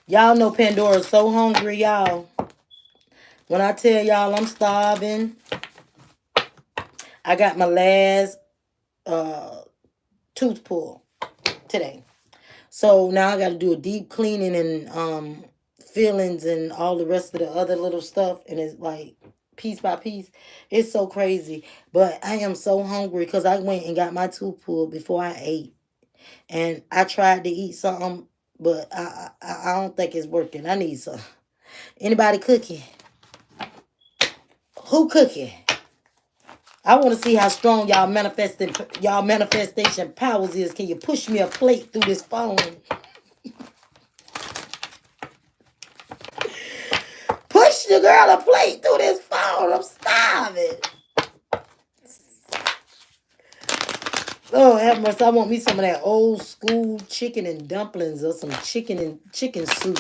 Y'all know Pandora's so hungry, y'all. When I tell y'all I'm starving, I got my last tooth pull today. So now I got to do a deep cleaning and fillings and all the rest of the other little stuff. And it's like piece by piece. It's so crazy. But I am so hungry because I went and got my tooth pulled before I ate. And I tried to eat something, but I don't think it's working. I need some. Anybody cooking? Who cooking? I want to see how strong y'all manifestation powers is. Can you push me a plate through this phone? Push the girl a plate through this phone. I'm starving. Lord have mercy. I want me some of that old school chicken and dumplings or some chicken soup.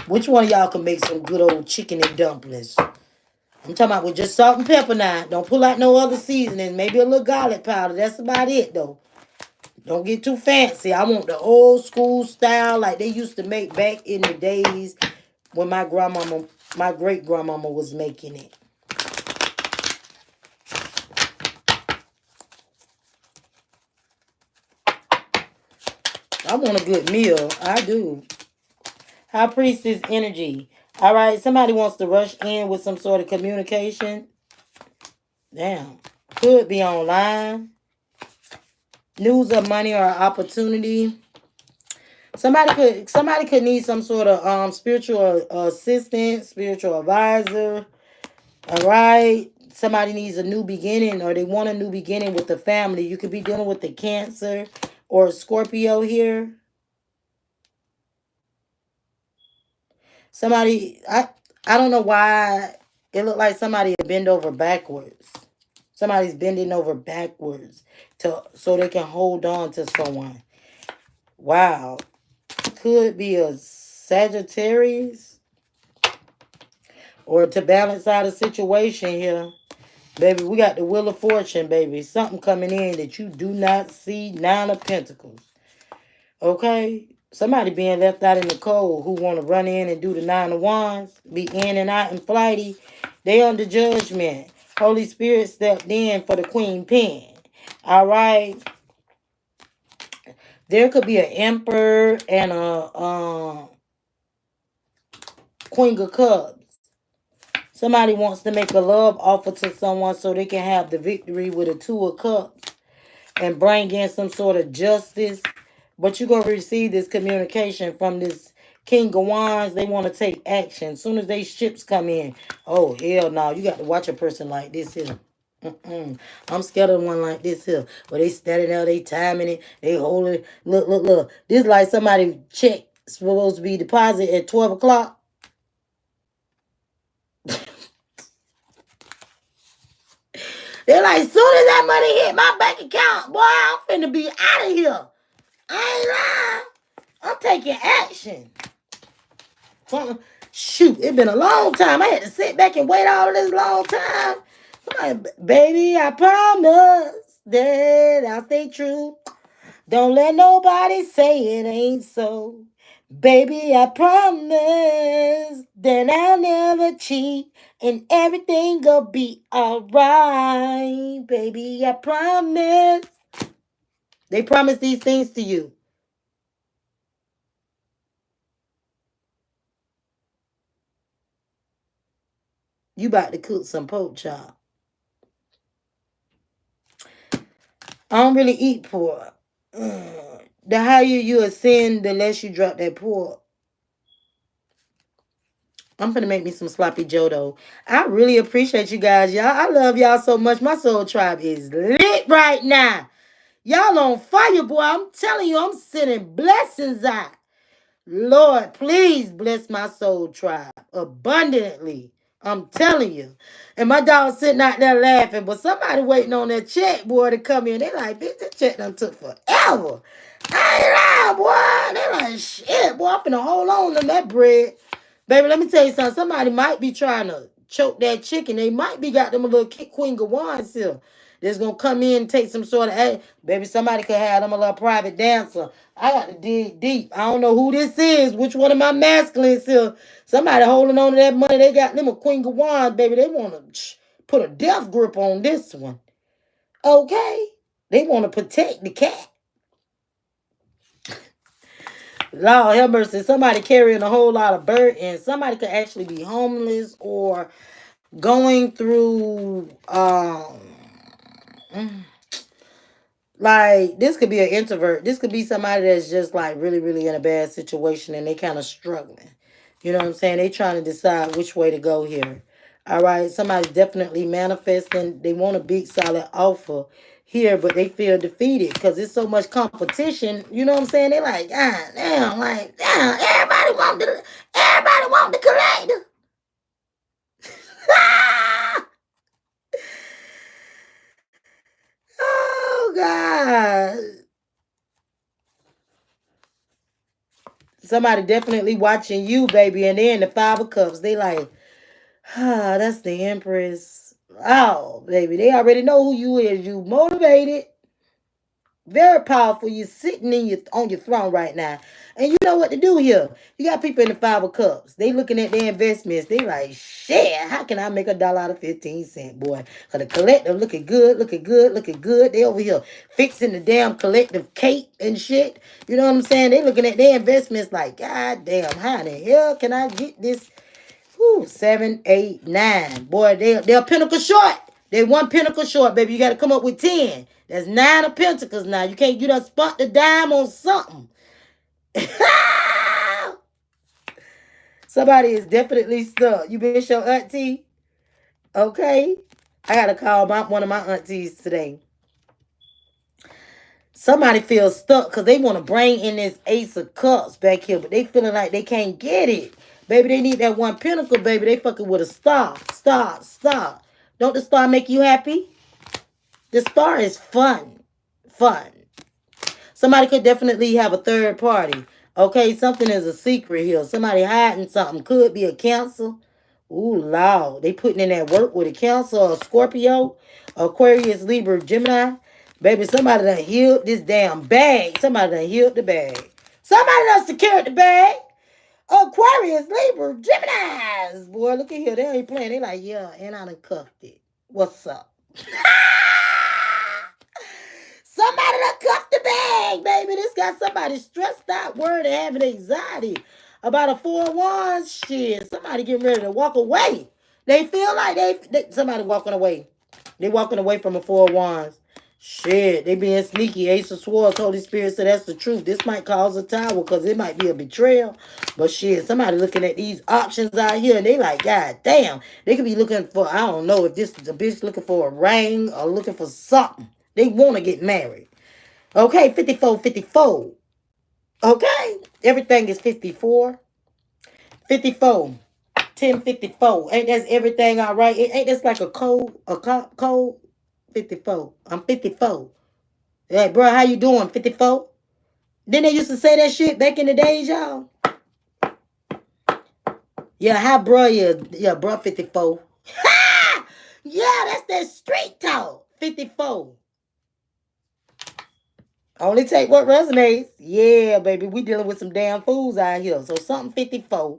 Which one of y'all can make some good old chicken and dumplings? I'm talking about with just salt and pepper now. Don't pull out no other seasoning. Maybe a little garlic powder. That's about it, though. Don't get too fancy. I want the old school style like they used to make back in the days when my grandmama, my great grandmama was making it. I want a good meal. I do. High priestess energy. All right, somebody wants to rush in with some sort of communication. Damn. Could be online. News of money or opportunity. Somebody could need some sort of spiritual assistant, spiritual advisor. All right. Somebody needs a new beginning or they want a new beginning with the family. You could be dealing with the Cancer or Scorpio here. Somebody, I don't know why it looked like somebody bend over backwards. Somebody's bending over backwards so they can hold on to someone. Wow. Could be a Sagittarius or to balance out a situation here. Baby, we got the Wheel of Fortune, baby. Something coming in that you do not see. 9 of Pentacles. Okay? Somebody being left out in the cold who want to run in and do the 9 of Wands, be in and out and flighty. They under judgment. Holy Spirit stepped in for the Queen Pen. All right? There could be an Emperor and a Queen of Cups. Somebody wants to make a love offer to someone so they can have the victory with a 2 of Cups and bring in some sort of justice. But you're going to receive this communication from this King of Wands. They want to take action. As soon as they ships come in. Oh, hell no. You got to watch a person like this here. I'm scared of one like this here. But they standing there, they timing it, they hold it. Look, look, look. This is like somebody check supposed to be deposited at 12 o'clock. They're like, soon as that money hit my bank account, boy, I'm finna be out of here. I ain't lying. I'm taking action. Shoot, it's been a long time. I had to sit back and wait all this long time. I'm like, baby, I promise that I'll stay true. Don't let nobody say it ain't so. Baby, I promise that I'll never cheat and everything gonna be alright. Baby, I promise. They promise these things to you. You about to cook some pork chop. I don't really eat pork. The higher you ascend, the less you drop that pork. I'm gonna make me some sloppy joe though. I really appreciate you guys, y'all. I love y'all so much. My soul tribe is lit right now. Y'all on fire, boy. I'm telling you, I'm sending blessings out. Lord, please bless my soul tribe abundantly. I'm telling you. And my dog sitting out there laughing, but somebody waiting on that check, boy, to come in. They like, bitch, this check done took forever. I ain't lying, boy. They like, shit, boy, I'm finna hold on to that bread. Baby, let me tell you something. Somebody might be trying to choke that chicken. They might be got them a little Queen of Wands here. That's gonna come in and take some sort of baby. Somebody could have them a little private dancer. I got to dig deep. I don't know who this is. Which one of my masculines here? Somebody holding on to that money. They got them a Queen of Wands, baby. They want to put a death grip on this one. Okay, they want to protect the cat. Lord have mercy. Somebody carrying a whole lot of burden. Somebody could actually be homeless or going through like this could be an introvert. This could be somebody that's just like really, really in a bad situation and they kind of struggling. You know what I'm saying? They trying to decide which way to go here. All right. Somebody's definitely manifesting. They want a big solid offer here, but they feel defeated because there's so much competition. You know what I'm saying? They like, ah, damn, like, damn, everybody want the collector. Oh God. Somebody definitely watching you, baby, and they're in the 5 of Cups. They like, ah, that's the Empress. Oh, baby, they already know who you is. You motivated. Very powerful. You're sitting on your throne right now. And you know what to do here. You got people in the 5 of Cups. They looking at their investments. They like, shit, how can I make $1 out of 15 cents, boy? Because the collective looking good, looking good, looking good. They over here fixing the damn collective cake and shit. You know what I'm saying? They looking at their investments like, God damn, how the hell can I get this? Whew, 7, 8, 9. Boy, they're a pinnacle short. They 1 pinnacle short, baby. You got to come up with 10. That's 9 of pentacles now. You done spent the dime on something. Somebody is definitely stuck. You miss your auntie? Okay. I got to call one of my aunties today. Somebody feels stuck because they want to bring in this Ace of Cups back here, but they feeling like they can't get it. Baby, they need that 1 pinnacle, baby. They fucking with a star. Star, star. Don't the star make you happy? The star is fun. Fun. Somebody could definitely have a third party. Okay, something is a secret here. Somebody hiding something. Could be a Cancer. Ooh, Lord. They putting in that work with a Cancer or a Scorpio, Aquarius, Libra, Gemini. Baby, somebody done healed this damn bag. Somebody done healed the bag. Somebody done secured the bag. Aquarius, Libra, Geminis. Boy, look at here. They ain't playing. They like, yeah, and I done cuffed it. What's up? Somebody done cuffed the bag, baby. This got somebody stressed out, worried, and having anxiety about a 4 of Wands. Shit, somebody getting ready to walk away. They feel like somebody walking away. They walking away from a 4 of Wands. Shit, they being sneaky. Ace of Swords, Holy Spirit said that's the truth. This might cause a tower because it might be a betrayal. But shit, somebody looking at these options out here and they like, God damn. They could be looking for, I don't know if this is a bitch looking for a ring or looking for something. They want to get married. Okay, 54, 54. Okay, everything is 54. 54. 1054. Ain't that's everything all right? Ain't that's like a code? Code? 54. I'm 54. Hey, bro, how you doing? 54? Then they used to say that shit back in the days, y'all. Yeah, how bro you? Yeah, bro, 54. Yeah, that's that street talk. 54. Only take what resonates. Yeah, baby, we dealing with some damn fools out here. So something 54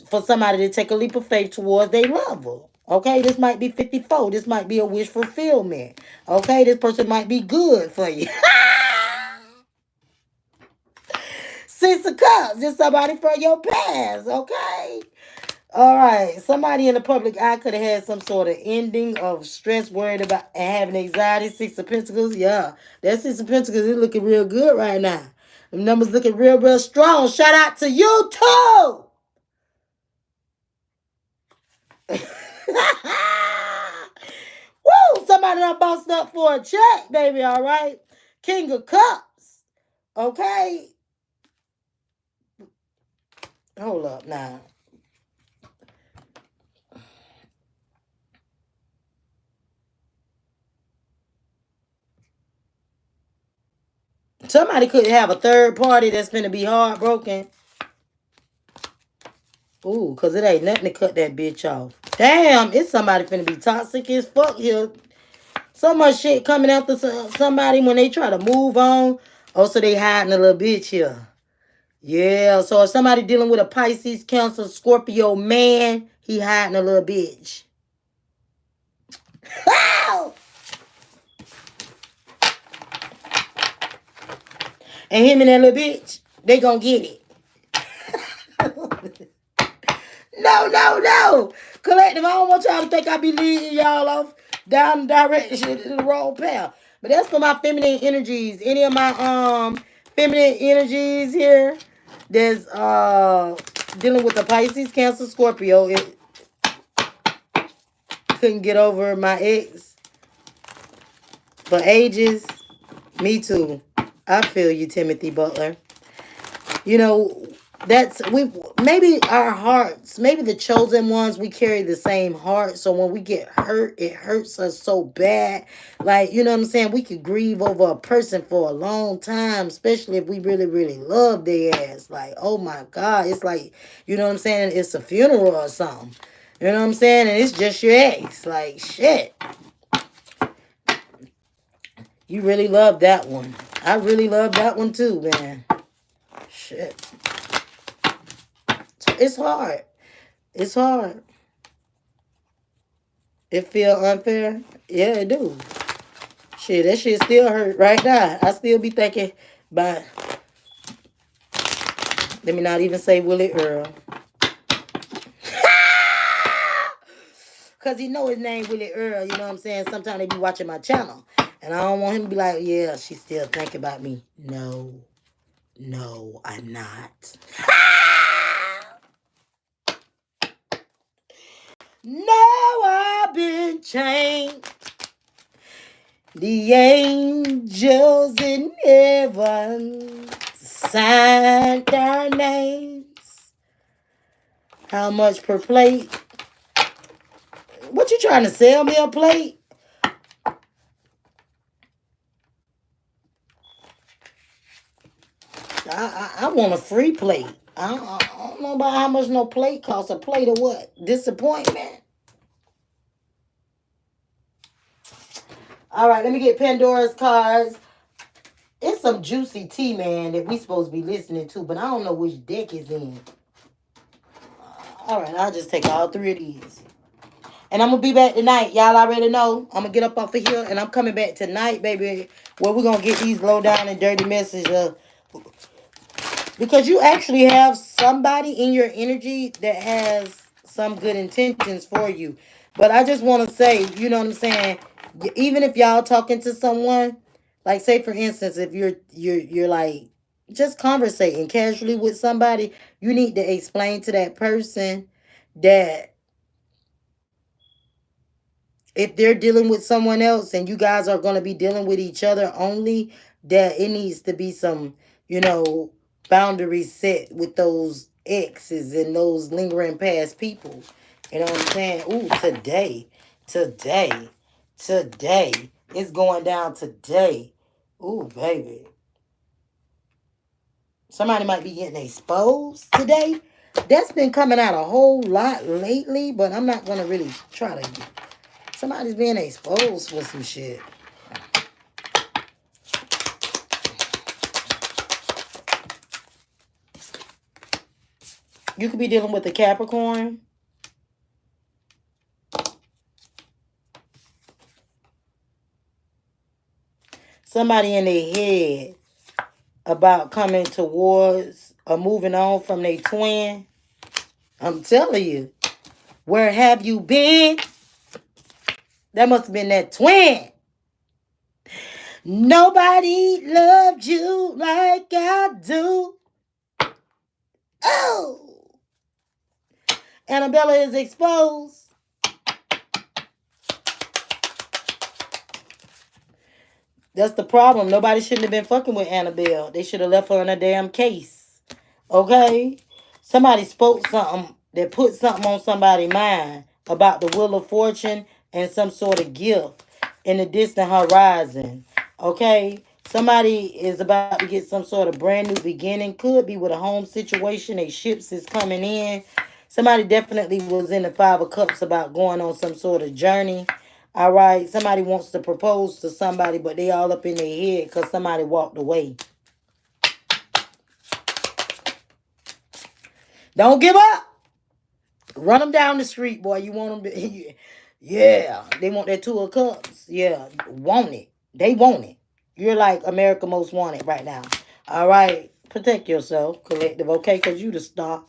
for somebody to take a leap of faith towards their lover. Okay, this might be 54. This might be a wish fulfillment. Okay, this person might be good for you. 6 of Cups, just somebody from your past. Okay. All right. Somebody in the public eye could have had some sort of ending of stress, worried about, and having anxiety. 6 of Pentacles. Yeah. That 6 of Pentacles is looking real good right now. The numbers looking real, real strong. Shout out to you too. Woo! Somebody done bossed up for a check, baby. All right. King of Cups. Okay. Hold up now. Somebody could have a third party that's finna be heartbroken. Ooh, because it ain't nothing to cut that bitch off. Damn, it's somebody finna be toxic as fuck here. So much shit coming after somebody when they try to move on. Oh, so they hiding a little bitch here. Yeah, so if somebody dealing with a Pisces, Cancer, Scorpio man, he hiding a little bitch. And him and that little bitch, they gonna get it. No. Collective, I don't want y'all to think I be leading y'all off down the direction in the wrong path. But that's for my feminine energies. Any of my feminine energies here that's dealing with the Pisces, Cancer, Scorpio. It couldn't get over my ex for ages. Me too. I feel you, Timothy Butler. You know, maybe our hearts, maybe the chosen ones, we carry the same heart. So when we get hurt, it hurts us so bad. Like, you know what I'm saying? We could grieve over a person for a long time, especially if we really, really love their ass. Like, oh my God. It's like, you know what I'm saying? It's a funeral or something. You know what I'm saying? And it's just your ex. Like, shit. You really love that one. I really love that one too, man. Shit. It's hard. It's hard. It feel unfair. Yeah, it do. Shit, that shit still hurt right now. I still be thinking about, let me not even say Willie Earl. Because he know his name Willie Earl, you know what I'm saying? Sometimes they be watching my channel. And I don't want him to be like, yeah, she still thinking about me. No. No, I'm not. No, I've been chained. The angels in heaven signed our names. How much per plate? What you trying to sell me a plate? I want a free plate. I don't know about how much no plate costs. A plate of what? Disappointment? All right, let me get Pandora's cards. It's some juicy tea, man, that we supposed to be listening to, but I don't know which deck is in. All right, I'll just take all three of these. And I'm going to be back tonight. Y'all already know. I'm going to get up off of here, and I'm coming back tonight, baby, where we're going to get these low down and dirty messages. Because you actually have somebody in your energy that has some good intentions for you. But I just want to say, you know what I'm saying? Even if y'all talking to someone, like say for instance, if you're like just conversating casually with somebody, you need to explain to that person that if they're dealing with someone else and you guys are going to be dealing with each other only, that it needs to be some, you know, boundaries set with those exes and those lingering past people. You know what I'm saying? Ooh, today, it's going down today. Ooh, baby. Somebody might be getting exposed today. That's been coming out a whole lot lately, but I'm not going to really try to. Somebody's being exposed for some shit. You could be dealing with a Capricorn. Somebody in their head about coming towards or moving on from their twin. I'm telling you. Where have you been? That must have been that twin. Nobody loved you like I do. Oh. Annabella is exposed. That's the problem. Nobody shouldn't have been fucking with Annabelle. They should have left her in a damn case. Okay? Somebody spoke something that put something on somebody's mind about the Wheel of Fortune and some sort of gift in the distant horizon. Okay? Somebody is about to get some sort of brand new beginning. Could be with a home situation. A ships is coming in. Somebody definitely was in the Five of Cups about going on some sort of journey. All right, somebody wants to propose to somebody, but they all up in their head because somebody walked away. Don't give up. Run them down the street, boy. You want them to... Yeah, they want that Two of Cups. Yeah, want it. They want it. You're like America Most Wanted right now. All right, protect yourself, collective, okay? Because you the star.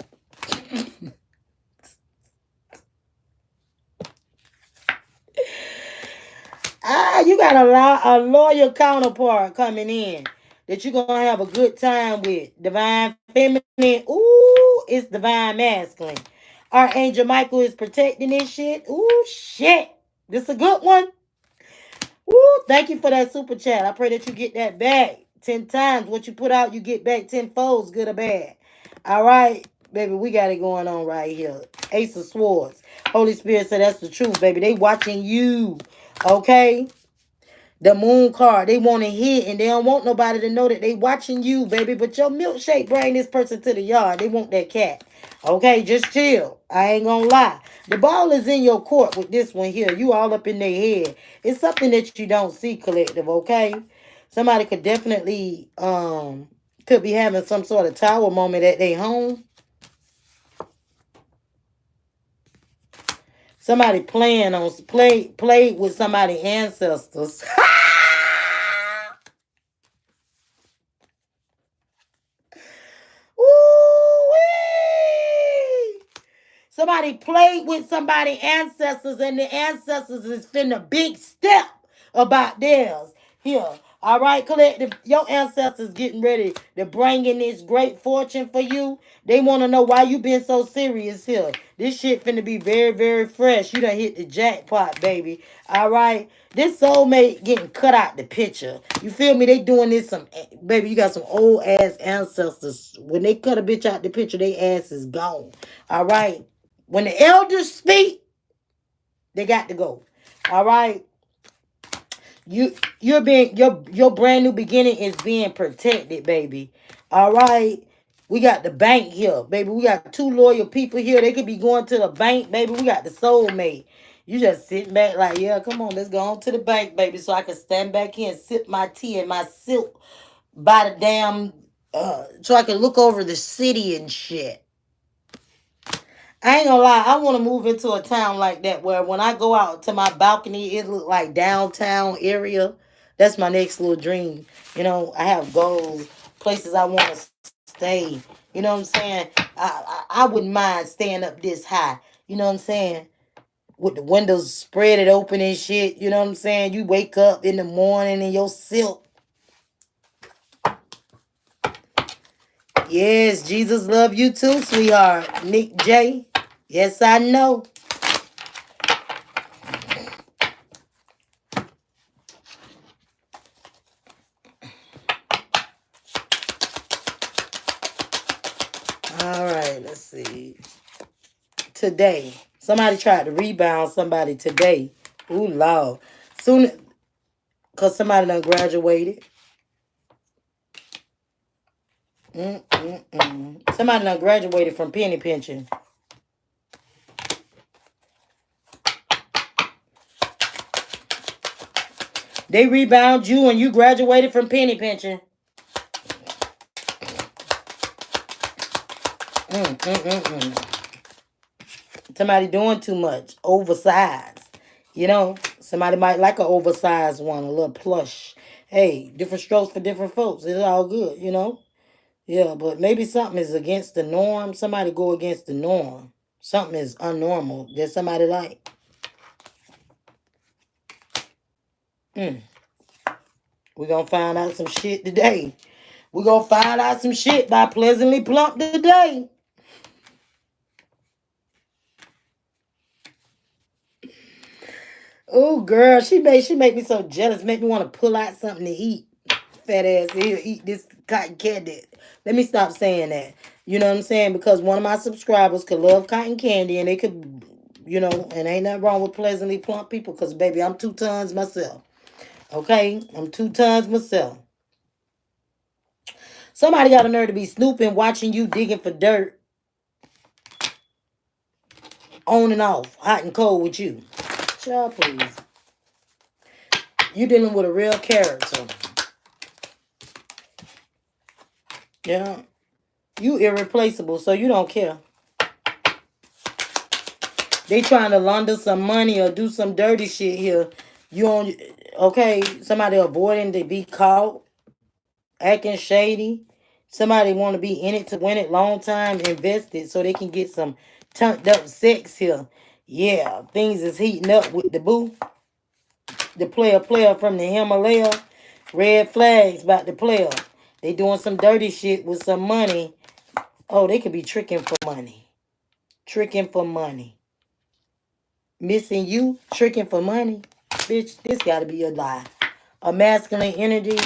You got a loyal counterpart coming in that you're going to have a good time with. Divine feminine. Ooh, it's divine masculine. Archangel Michael is protecting this shit. Ooh, shit. This is a good one. Ooh, thank you for that super chat. I pray that you get that back 10 times. What you put out, you get back 10 folds, good or bad. All right, baby, we got it going on right here. Ace of Swords. Holy Spirit said that's the truth, baby. They watching you, okay? The Moon card, they want to hit and they don't want nobody to know that they watching you, baby. But your milkshake bring this person to the yard. They want that cat. Okay, just chill. I ain't gonna lie. The ball is in your court with this one here. You all up in their head. It's something that you don't see, collective, okay? Somebody could definitely could be having some sort of tower moment at their home. Somebody played with somebody's ancestors. Ooh-wee. Somebody played with somebody's ancestors, and the ancestors is finna big step about theirs. Here. All right, collective. Your ancestors getting ready to bring in this great fortune for you. They want to know why you been so serious here. This shit finna be very, very fresh. You done hit the jackpot, baby. All right. This soulmate getting cut out the picture. You feel me? They doing this baby, you got some old ass ancestors. When they cut a bitch out the picture, they ass is gone. All right. When the elders speak, they got to go. All right. You're being your brand new beginning is being protected, baby. All right. We got the bank here, baby. We got two loyal people here. They could be going to the bank, baby. We got the soulmate. You just sitting back like, yeah, come on, let's go on to the bank, baby, so I can stand back here and sip my tea and my silk by the damn so I can look over the city and shit. I ain't gonna lie, I want to move into a town like that where when I go out to my balcony, it look like downtown area. That's my next little dream. You know, I have goals, places I want to stay. You know what I'm saying? I wouldn't mind staying up this high. You know what I'm saying? With the windows spread it open and shit. You know what I'm saying? You wake up in the morning in your silk. Yes, Jesus love you too, sweetheart. Nick J. Yes, I know. All right, let's see. Today, somebody tried to rebound somebody today. Ooh, Lord. Soon, because somebody done graduated. Somebody done graduated from penny pinching. They rebound you and you graduated from penny pinching. Somebody doing too much. Oversized. You know, somebody might like an oversized one, a little plush. Hey, different strokes for different folks. It's all good, you know? Yeah, but maybe something is against the norm. Somebody go against the norm. Something is unnormal that somebody like. We're going to find out some shit today. We're going to find out some shit by Pleasantly Plump today. Oh, girl, she make me so jealous. Make me want to pull out something to eat. Fat ass here, eat this cotton candy. Let me stop saying that. You know what I'm saying? Because one of my subscribers could love cotton candy and they could, you know, and ain't nothing wrong with Pleasantly Plump people because, baby, I'm 2 tons myself. Okay? I'm 2 tons myself. Somebody got a nerve to be snooping, watching you digging for dirt. On and off. Hot and cold with you. Child, please. You dealing with a real character. Yeah. You irreplaceable, so you don't care. They trying to launder some money or do some dirty shit here. You on okay? Somebody avoiding to be caught, acting shady. Somebody want to be in it to win it, long time invested, so they can get some turned up sex here. Yeah, things is heating up with the boo, the player from the Himalaya. Red flags about the player. They doing some dirty shit with some money. Oh, they could be tricking for money. Tricking for money. Missing you, tricking for money. Bitch, this gotta be a lie. A masculine energy.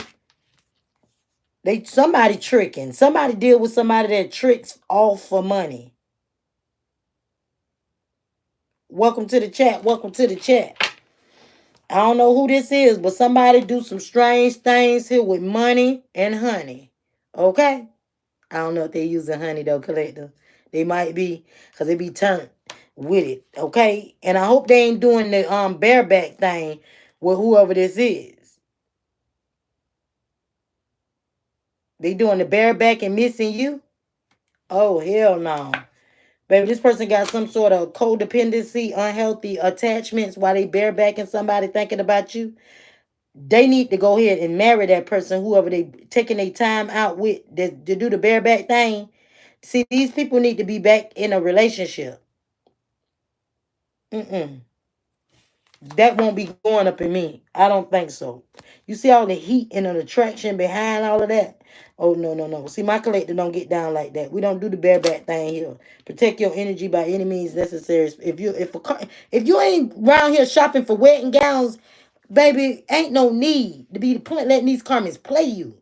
Somebody tricking. Somebody deal with somebody that tricks off for money. Welcome to the chat. Welcome to the chat. I don't know who this is, but somebody do some strange things here with money and honey. Okay? I don't know if they using honey though, collector. They might be, because they be turned with it. Okay? And I hope they ain't doing the bareback thing with whoever this is. They doing the bareback and missing you? Oh, hell no. Baby, this person got some sort of codependency, unhealthy attachments while they barebacking somebody thinking about you. They need to go ahead and marry that person, whoever they taking their time out with to do the bareback thing. See, these people need to be back in a relationship. Mm-mm. That won't be going up in me. I don't think so. You see all the heat and an attraction behind all of that? Oh, no, no, no. See, my collector don't get down like that. We don't do the bareback thing here. Protect your energy by any means necessary. If you ain't around here shopping for wedding gowns, baby, ain't no need to be letting these karmas play you.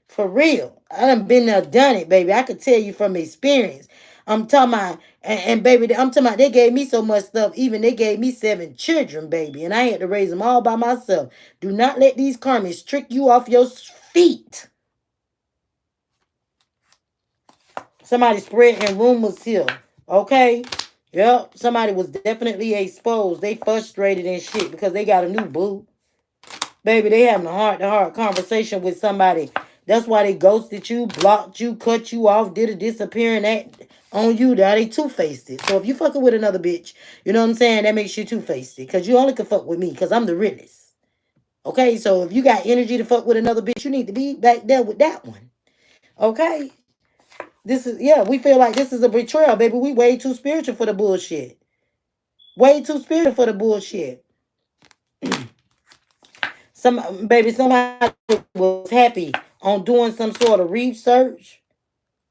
For real. I done been there, done it, baby. I could tell you from experience. I'm talking about, and baby, I'm talking about they gave me so much stuff. Even they gave me 7 children, baby. And I had to raise them all by myself. Do not let these karmas trick you off your feet. Somebody spreading rumors here. Okay? Yep. Somebody was definitely exposed. They frustrated and shit because they got a new boo. Baby, they having a heart-to-heart conversation with somebody. That's why they ghosted you, blocked you, cut you off, did a disappearing act on you. Now they two-faced it. So if you fucking with another bitch, you know what I'm saying? That makes you two-faced it. Because you only can fuck with me because I'm the realest. Okay? So if you got energy to fuck with another bitch, you need to be back there with that one. Okay? We feel like this is a betrayal, baby. We way too spiritual for the bullshit. Way too spiritual for the bullshit. Somebody was happy on doing some sort of research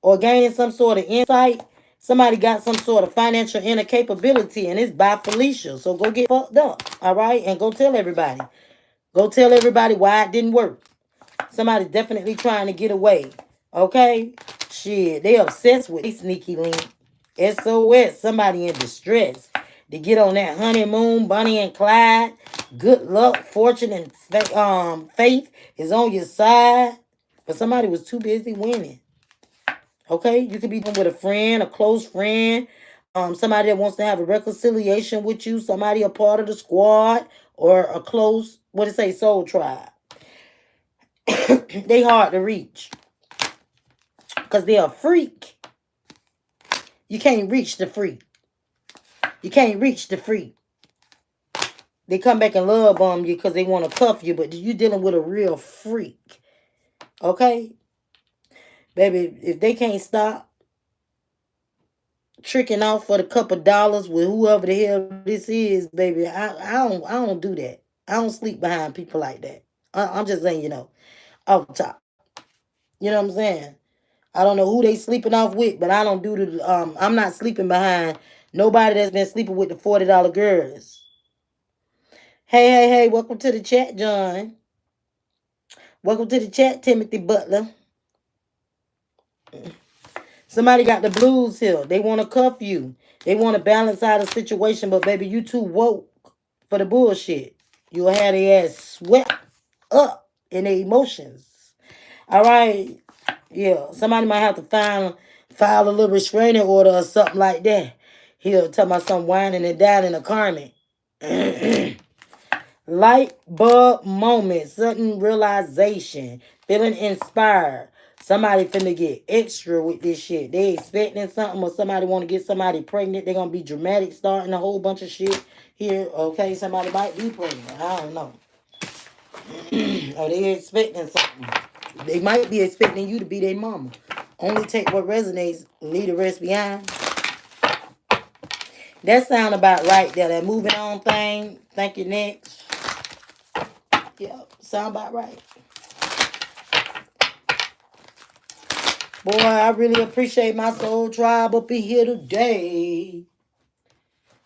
or gaining some sort of insight. Somebody got some sort of financial incapability and it's by Felicia. So go get fucked up, all right? And go tell everybody. Go tell everybody why it didn't work. Somebody's definitely trying to get away, okay? Shit, they obsessed with a sneaky link. SOS, somebody in distress. To get on that honeymoon, Bonnie and Clyde. Good luck, fortune, and faith is on your side. But somebody was too busy winning. Okay? You could be with a friend, a close friend. Somebody that wants to have a reconciliation with you. Somebody a part of the squad. Or a close, soul tribe. They hard to reach. Because they're a freak. You can't reach the freak. You can't reach the freak. They come back and love bomb you because they want to cuff you, but you dealing with a real freak. Okay? Baby, if they can't stop tricking off for the couple dollars with whoever the hell this is, baby, I don't do that. I don't sleep behind people like that. I'm just letting you know. Off the top. You know what I'm saying? I don't know who they sleeping off with, but I don't do I'm not sleeping behind nobody that's been sleeping with the $40 girls. Hey, welcome to the chat, John. Welcome to the chat, Timothy Butler. Somebody got the blues here. They want to cuff you. They want to balance out a situation, but baby, you too woke for the bullshit. You'll have their ass swept up in their emotions. All right? Yeah, somebody might have to file a little restraining order or something like that. He'll tell my son whining and dining a karmic. Light bulb moment, sudden realization, feeling inspired. Somebody finna get extra with this shit. They expecting something or somebody want to get somebody pregnant. They're going to be dramatic, starting a whole bunch of shit here. Okay, somebody might be pregnant. I don't know. Or they expecting something. They might be expecting you to be their mama. Only take what resonates, leave the rest behind. That sound about right there. That moving on thing. Thank you, next. Yeah, sound about right. Boy, I really appreciate my soul tribe up in here today.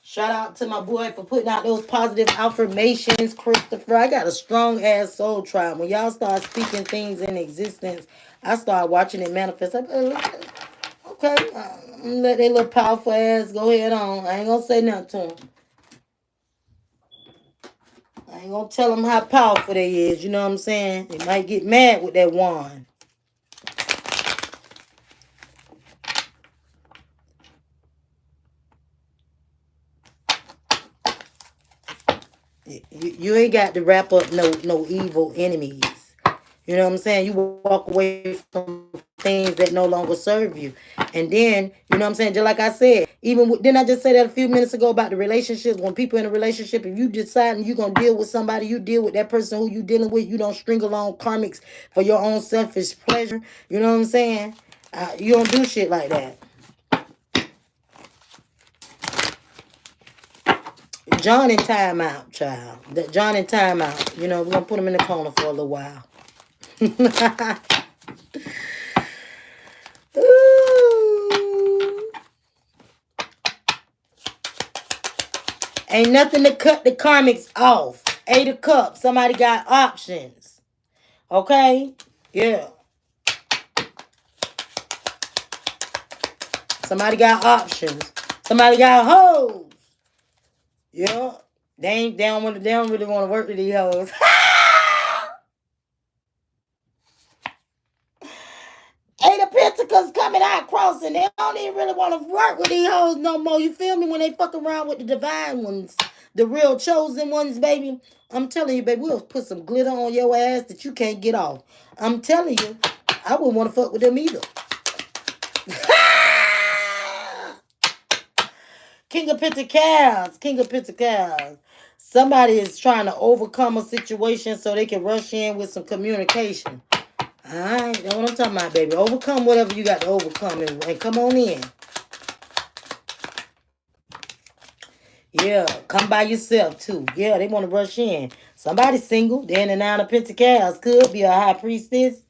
Shout out to my boy for putting out those positive affirmations, Christopher. I got a strong ass soul tribe. When y'all start speaking things in existence, I start watching it manifest. Okay, let that little powerful ass go ahead on. I ain't gonna say nothing to them. I ain't gonna tell them how powerful they is. You know what I'm saying? They might get mad with that wand. You ain't got to wrap up no evil enemies. You know what I'm saying? You walk away from things that no longer serve you. And then, you know what I'm saying? Just like I said, didn't I just say that a few minutes ago about the relationships? When people in a relationship, if you decide you're going to deal with somebody, you deal with that person who you dealing with. You don't string along karmics for your own selfish pleasure. You know what I'm saying? You don't do shit like that. John in timeout, child. John in timeout. You know, we're going to put him in the corner for a little while. Ooh. Ain't nothing to cut the karmics off. 8 of Cups. Somebody got options. Okay? Yeah. Somebody got options. Somebody got hoes. Yeah. They don't really want to work with these hoes. 8 of Pentacles coming out crossing. They don't even really want to work with these hoes no more. You feel me? When they fuck around with the divine ones, the real chosen ones, baby. I'm telling you, baby, we'll put some glitter on your ass that you can't get off. I'm telling you, I wouldn't want to fuck with them either. King of Pentacles. King of Pentacles. Somebody is trying to overcome a situation so they can rush in with some communication. Alright, that's what I'm talking about, baby. Overcome whatever you got to overcome and come on in. Yeah, come by yourself too. Yeah, they want to rush in. Somebody single. Then the 9 of Pentacles could be a high priestess.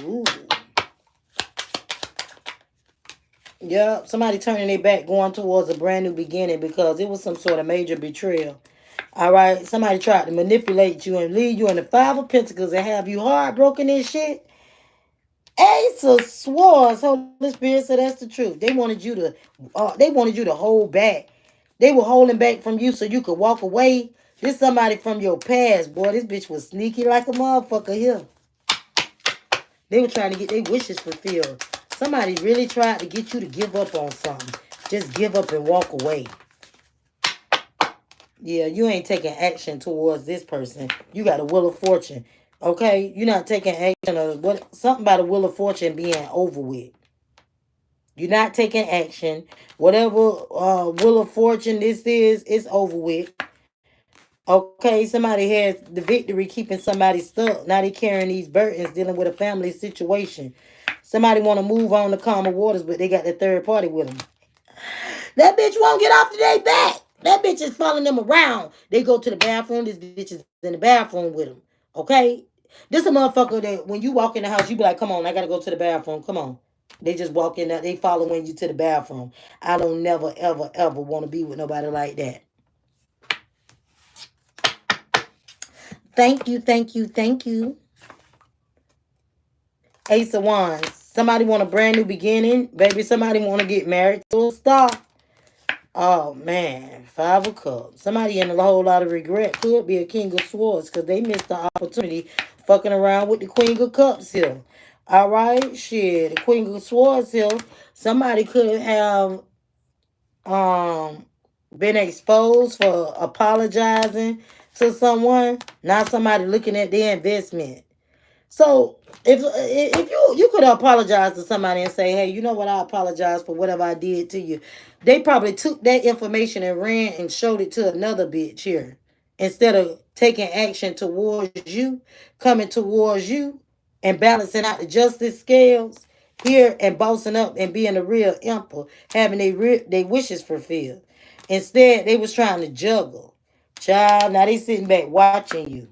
Ooh. Yeah, somebody turning their back going towards a brand new beginning because it was some sort of major betrayal. All right, somebody tried to manipulate you and leave you in the 5 of Pentacles and have you heartbroken and shit. Ace of Swords, Holy Spirit said that's the truth. They wanted you to hold back. They were holding back from you so you could walk away. This somebody from your past, boy. This bitch was sneaky like a motherfucker here. They were trying to get their wishes fulfilled. Somebody really tried to get you to give up on something. Just give up and walk away. Yeah, you ain't taking action towards this person. You got a Wheel of Fortune. Okay? You're not taking action or something about a Wheel of Fortune being over with. You're not taking action. Whatever Wheel of Fortune this is, it's over with. Okay, somebody has the victory keeping somebody stuck. Now they carrying these burdens, dealing with a family situation. Somebody want to move on to calmer waters, but they got the third party with them. That bitch won't get off their back. That bitch is following them around. They go to the bathroom. This bitch is in the bathroom with them. Okay? This a motherfucker that when you walk in the house, you be like, come on, I got to go to the bathroom. Come on. They just walk in there. They following you to the bathroom. I don't never, ever, ever want to be with nobody like that. Thank you, thank you, thank you. Ace of Wands. Somebody want a brand new beginning. Baby, somebody want to get married to a star. Oh, man. 5 of Cups. Somebody in a whole lot of regret. Could be a King of Swords because they missed the opportunity fucking around with the Queen of Cups here. All right? Shit. The Queen of Swords here. Somebody could have been exposed for apologizing to someone. Now somebody looking at their investment. So if you could apologize to somebody and say, hey, you know what, I apologize for whatever I did to you. They probably took that information and ran and showed it to another bitch here. Instead of taking action towards you, coming towards you, and balancing out the justice scales here and bossing up and being a real emperor, having their wishes fulfilled. Instead, they was trying to juggle. Child, now they sitting back watching you.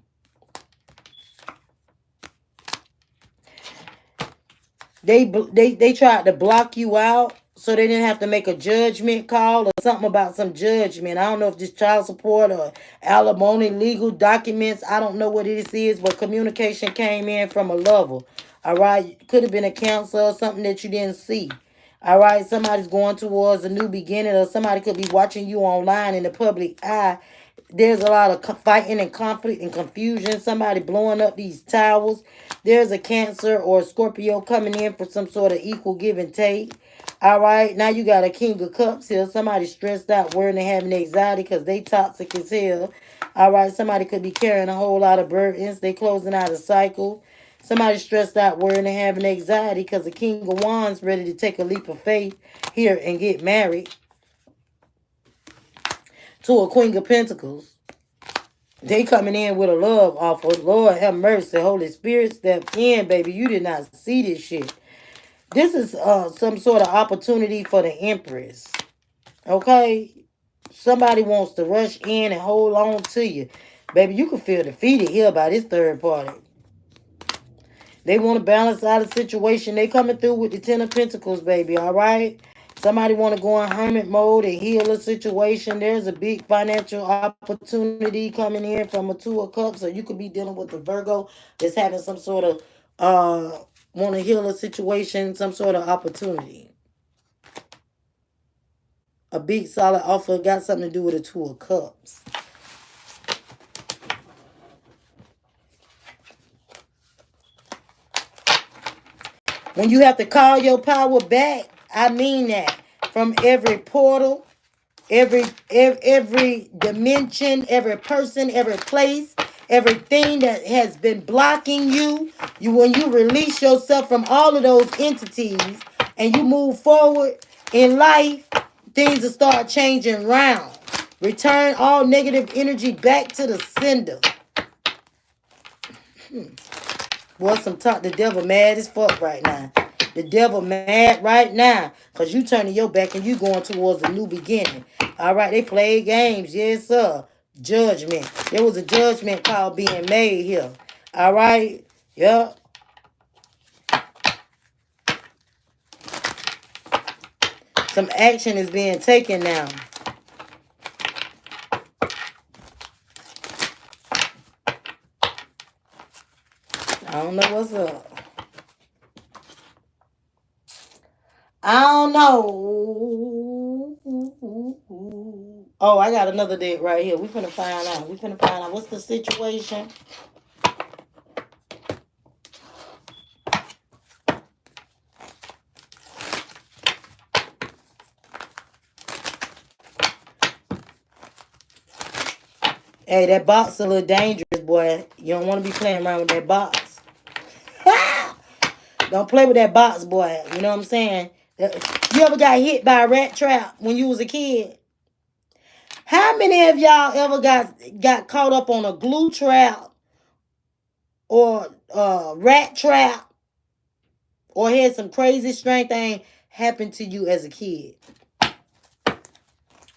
They tried to block you out so they didn't have to make a judgment call or something about some judgment. I don't know if this child support or alimony, legal documents. I don't know what it is, but communication came in from a lover. All right. Could have been a counselor or something that you didn't see. All right. Somebody's going towards a new beginning or somebody could be watching you online in the public eye. There's a lot of fighting and conflict and confusion. Somebody blowing up these towers. There's a Cancer or a Scorpio coming in for some sort of equal give and take. All right. Now you got a King of Cups here. Somebody stressed out, worried and having anxiety because they toxic as hell. All right. Somebody could be carrying a whole lot of burdens. They closing out a cycle. Somebody stressed out, worried, and having anxiety because the King of Wands ready to take a leap of faith here and get married to a Queen of Pentacles. They coming in with a love offer. Lord have mercy. Holy Spirit step in, baby. You did not see this shit. This is some sort of opportunity for the Empress. Okay? Somebody wants to rush in and hold on to you. Baby, you can feel defeated here by this third party. They want to balance out a situation. They coming through with the Ten of Pentacles, baby, all right? Somebody want to go in hermit mode and heal a situation. There's a big financial opportunity coming in from a Two of Cups. So you could be dealing with a Virgo that's having some sort of, want to heal a situation, some sort of opportunity. A big solid offer got something to do with a Two of Cups. When you have to call your power back, I mean that. From every portal, every dimension, every person, every place, everything that has been blocking you. When you release yourself from all of those entities and you move forward in life, things will start changing round. Return all negative energy back to the sender. Boy, the devil mad as fuck right now. The devil mad right now. Because you turning your back and you going towards a new beginning. All right, they play games. Yes, sir. Judgment. There was a judgment call being made here. All right. Yep. Some action is being taken now. I don't know what's up. I don't know. Oh, I got another deck right here. We finna find out. What's the situation. Hey, that box a little dangerous, boy. You don't want to be playing around with that box. Don't play with that box, boy. You know what I'm saying? You ever got hit by a rat trap when you was a kid? How many of y'all ever got caught up on a glue trap or a rat trap or had some crazy strange thing happen to you as a kid?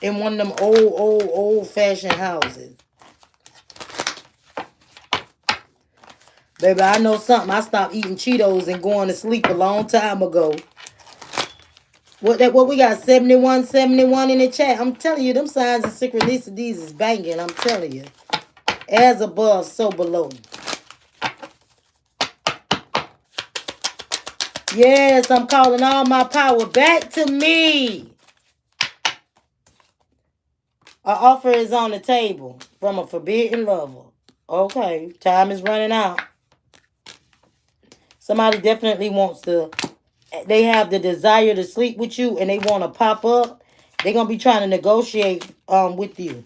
In one of them old-fashioned houses. Baby, I know something. I stopped eating Cheetos and going to sleep a long time ago. What we got? 71 in the chat. I'm telling you, them signs and synchronicities is banging. I'm telling you. As above, so below. Yes, I'm calling all my power back to me. An offer is on the table from a forbidden lover. Okay, time is running out. Somebody definitely wants to, they have the desire to sleep with you and they want to pop up. They're going to be trying to negotiate with you.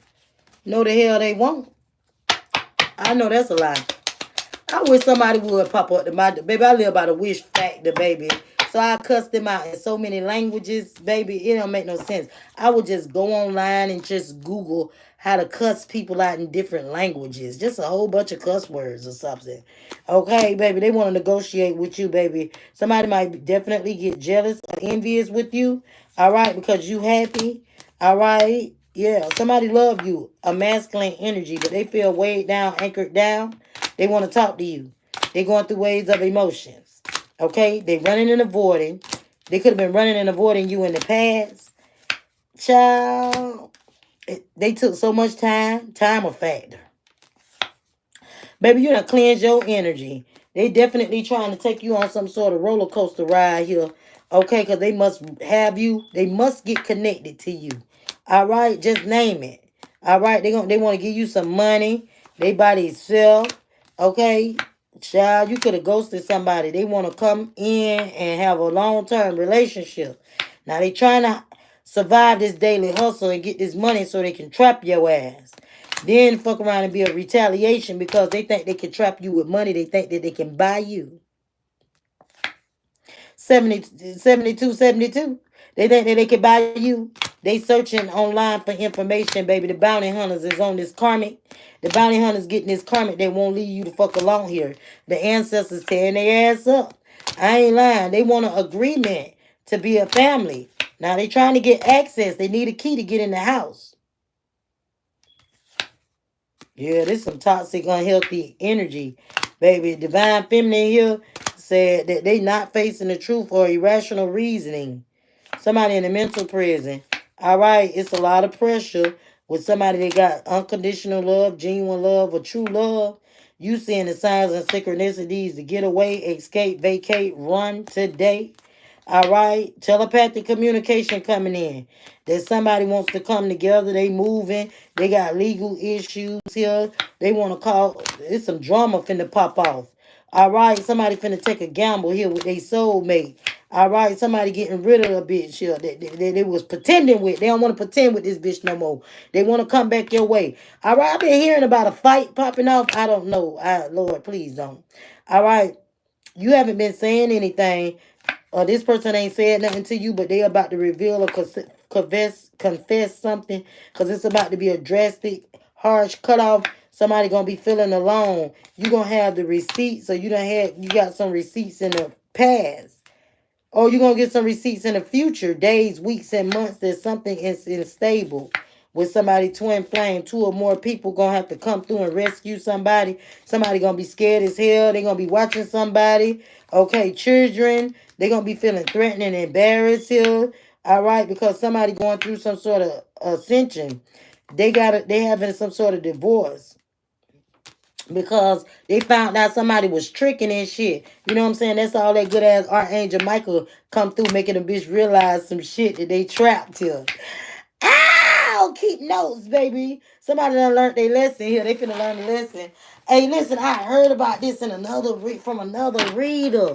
No, the hell they won't. I know that's a lie. I wish somebody would pop up to my, baby, I live by the wish factor, baby. So I cuss them out in so many languages, baby, it don't make no sense. I would just go online and just Google how to cuss people out in different languages. Just a whole bunch of cuss words or something. Okay, baby, they want to negotiate with you, baby. Somebody might definitely get jealous or envious with you, all right, because you happy, all right? Yeah, somebody love you, a masculine energy, but they feel weighed down, anchored down. They want to talk to you. They're going through waves of emotions. Okay? They running and avoiding. They could have been running and avoiding you in the past. Child, they took so much time. Time a factor. Baby, you done cleanse your energy. They definitely trying to take you on some sort of roller coaster ride here. Okay? Because they must have you. They must get connected to you. All right? Just name it. All right? They want to give you some money. They by themselves. Okay, child, you could have ghosted somebody. They want to come in and have a long-term relationship. Now, they trying to survive this daily hustle and get this money so they can trap your ass. Then fuck around and be a retaliation because they think they can trap you with money. They think that they can buy you. 72, 72. They think that they can buy you. They searching online for information, baby. The bounty hunters is on this karmic. The bounty hunters getting this karmic. They won't leave you the fuck alone here. The ancestors tearing their ass up. I ain't lying. They want an agreement to be a family. Now they trying to get access. They need a key to get in the house. Yeah, this some toxic, unhealthy energy, baby. Divine Feminine here said that they not facing the truth or irrational reasoning. Somebody in a mental prison. All right, it's a lot of pressure with somebody that got unconditional love, genuine love, or true love. You seeing the signs and synchronicities to get away, escape, vacate, run today. All right, telepathic communication coming in. That somebody wants to come together. They moving. They got legal issues here. They want to call. It's some drama finna pop off. All right, somebody finna take a gamble here with their soulmate. All right, somebody getting rid of a bitch here that they was pretending with. They don't want to pretend with this bitch no more. They want to come back your way. All right, I've been hearing about a fight popping off. I don't know. Lord, please don't. All right, you haven't been saying anything. This person ain't said nothing to you, but they about to reveal or confess something, because it's about to be a drastic, harsh cutoff. Somebody gonna be feeling alone. You gonna have the receipts, so you got some receipts in the past. Or you're going to get some receipts in the future, days, weeks, and months. There's something unstable with somebody twin flame. Two or more people going to have to come through and rescue somebody. Somebody going to be scared as hell. They're going to be watching somebody. Okay, children, they're going to be feeling threatened and embarrassed here. All right, because somebody going through some sort of ascension. They having some sort of divorce, because they found out somebody was tricking and shit. You know what I'm saying? That's all that good ass Archangel Michael come through, making a bitch realize some shit that they trapped here. Ow! Keep notes, baby. Somebody done learned their lesson here. They finna learn the lesson. Hey, listen, I heard about this in from another reader.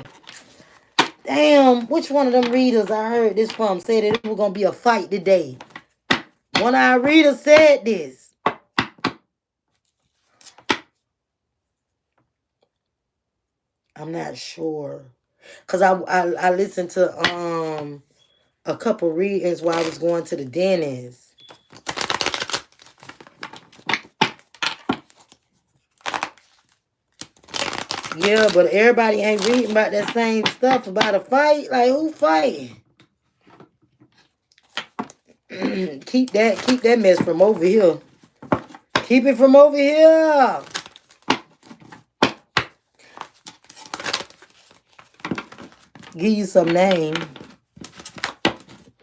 Damn, which one of them readers I heard this from said that it was gonna be a fight today? One of our readers said this. I'm not sure, cause I listened to a couple readings while I was going to the dentist. Yeah, but everybody ain't reading about that same stuff about a fight. Like, who fighting? keep that mess from over here. Keep it from over here. Give you some name.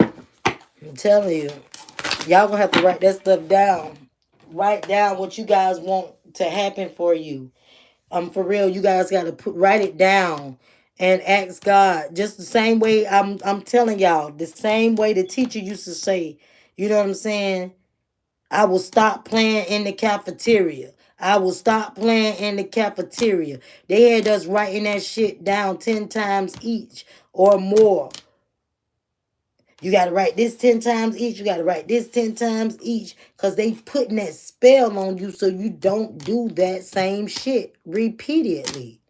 I'm telling you. Y'all gonna have to write that stuff down. Write down what you guys want to happen for you. For real, you guys gotta write it down and ask God. Just the same way I'm telling y'all, the same way the teacher used to say, you know what I'm saying? I will stop playing in the cafeteria. I will stop playing in the cafeteria. They had us writing that shit down 10 times each or more. You got to write this 10 times each. You got to write this 10 times each, because they putting that spell on you so you don't do that same shit repeatedly.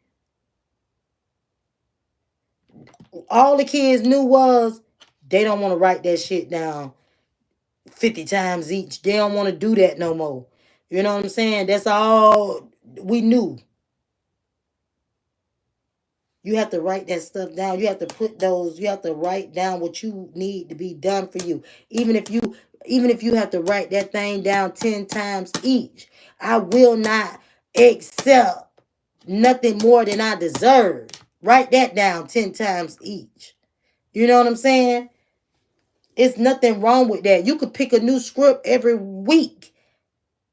All the kids knew was they don't want to write that shit down 50 times each. They don't want to do that no more. You know what I'm saying? That's all we knew. You have to write that stuff down. You have to write down what you need to be done for you. Even if you have to write that thing down 10 times each. I will not accept nothing more than I deserve. Write that down 10 times each. You know what I'm saying? It's nothing wrong with that. You could pick a new script every week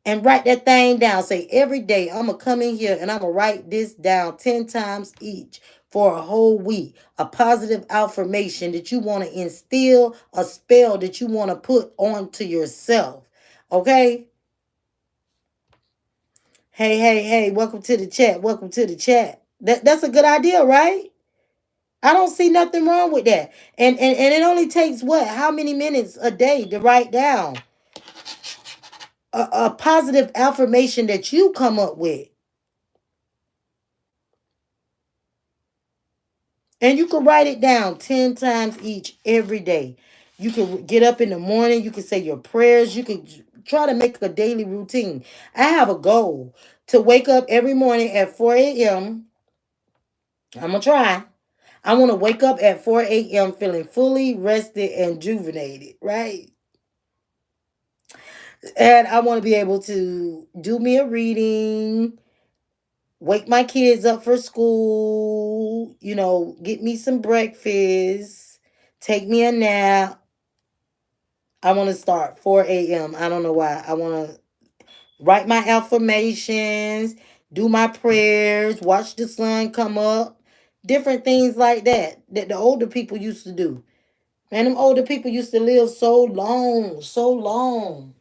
and write that thing down. Say, every day I'm going to come in here and I'm going to write this down 10 times each for a whole week. A positive affirmation that you want to instill, a spell that you want to put onto yourself. Okay? Hey, welcome to the chat. Welcome to the chat. That's a good idea, right? I don't see nothing wrong with that. And it only takes what? How many minutes a day to write down? a positive affirmation that you come up with. And you can write it down 10 times each every day. You can get up in the morning. You can say your prayers. You can try to make a daily routine. I have a goal to wake up every morning at 4 a.m. I'm going to try. I want to wake up at 4 a.m. feeling fully rested and rejuvenated, right? And I want to be able to do me a reading, wake my kids up for school, get me some breakfast, take me a nap. I want to start 4 a.m. I don't know why. I want to write my affirmations, do my prayers, watch the sun come up, different things like that the older people used to do. Man, them older people used to live so long, so long.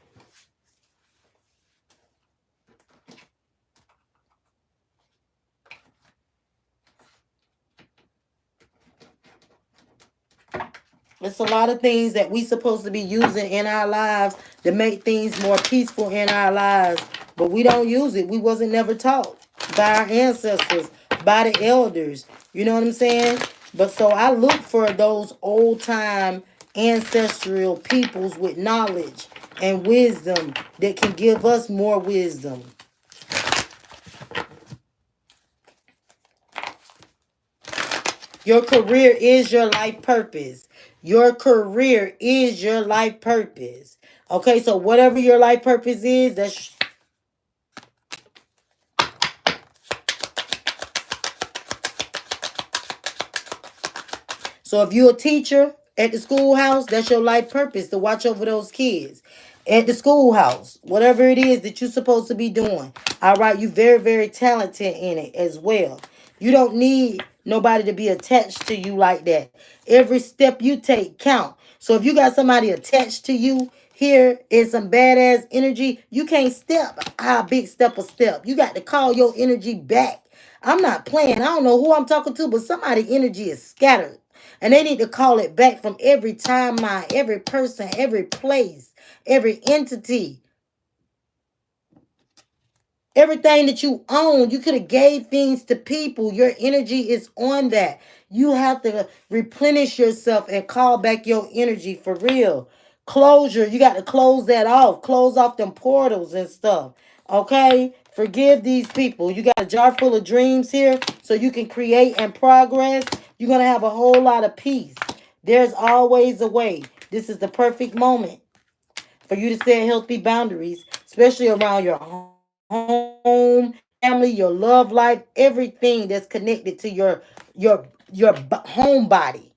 It's a lot of things that we supposed to be using in our lives to make things more peaceful in our lives, but we don't use it. We wasn't never taught by our ancestors, by the elders. You know what I'm saying? But so I look for those old time ancestral peoples with knowledge and wisdom that can give us more wisdom. Your career is your life purpose. Your career is your life purpose. Okay, so whatever your life purpose is, that's so if you're a teacher at the schoolhouse, that's your life purpose to watch over those kids at the schoolhouse. Whatever it is that you're supposed to be doing. All right, you're very, very talented in it as well. You don't need nobody to be attached to you like that. Every step you take count. So if you got somebody attached to you here in some badass energy, you can't step how big step a step. You got to call your energy back. I'm not playing. I don't know who I'm talking to, but somebody energy is scattered. And they need to call it back from every timeline, every person, every place, every entity. Everything that you own, you could have gave things to people. Your energy is on that. You have to replenish yourself and call back your energy for real. Closure, you got to close that off. Close off them portals and stuff. Okay? Forgive these people. You got a jar full of dreams here so you can create and progress. You're going to have a whole lot of peace. There's always a way. This is the perfect moment for you to set healthy boundaries, especially around your home, family, your love life, everything that's connected to your home body.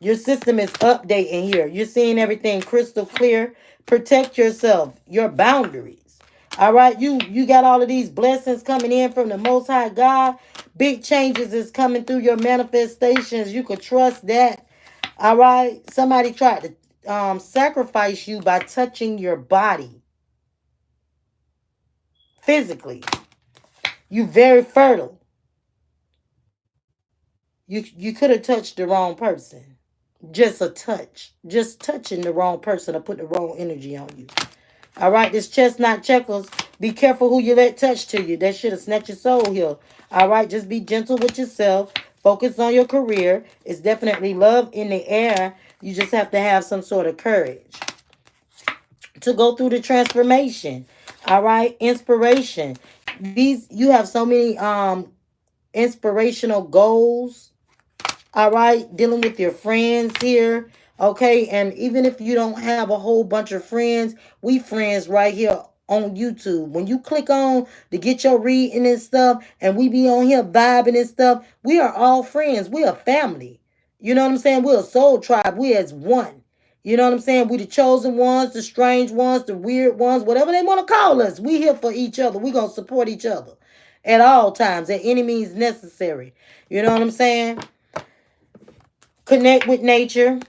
Your system is updating here. You're seeing everything crystal clear. Protect yourself, your boundaries. All right, you got all of these blessings coming in from the Most High God. Big changes is coming through your manifestations. You could trust that. All right, somebody tried to sacrifice you by touching your body physically. You very fertile. You could have touched the wrong person. Just a touch. Just touching the wrong person to put the wrong energy on you. All right, this chestnut checkers. Be careful who you let touch to you. That should have snatched your soul here. All right, just be gentle with yourself. Focus on your career. It's definitely love in the air. You just have to have some sort of courage to go through the transformation. All right, inspiration. You have so many inspirational goals. All right, dealing with your friends here. Okay, and even if you don't have a whole bunch of friends, we friends right here on YouTube. When you click on to get your reading and stuff, and we be on here vibing and stuff, we are all friends. We are family. You know what I'm saying? We're a soul tribe. We as one. You know what I'm saying? We the chosen ones, the strange ones, the weird ones, whatever they want to call us. We here for each other. We gonna support each other at all times, at any means necessary. You know what I'm saying? Connect with nature.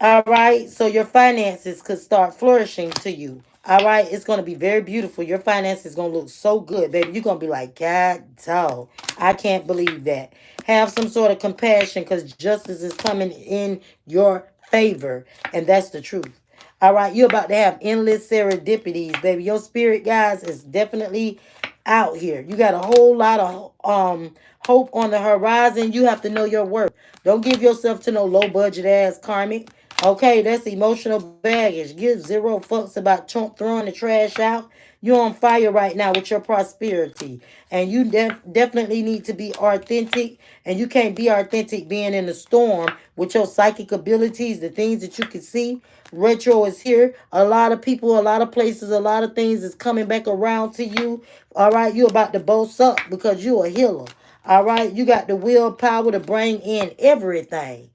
All right. So your finances could start flourishing to you. All right. It's going to be very beautiful. Your finances is going to look so good, baby. You're going to be like, God, dog, I can't believe that. Have some sort of compassion because justice is coming in your favor. And that's the truth. All right, you're about to have endless serendipities, baby. Your spirit, guys, is definitely out here. You got a whole lot of hope on the horizon. You have to know your worth. Don't give yourself to no low budget ass karmic. Okay, that's emotional baggage. Give zero fucks about throwing the trash out. You're on fire right now with your prosperity. And you definitely need to be authentic. And you can't be authentic being in the storm with your psychic abilities, the things that you can see. Retro is here. A lot of people, a lot of places, a lot of things is coming back around to you. All right, you about to boast up because you a healer. All right, you got the willpower to bring in everything.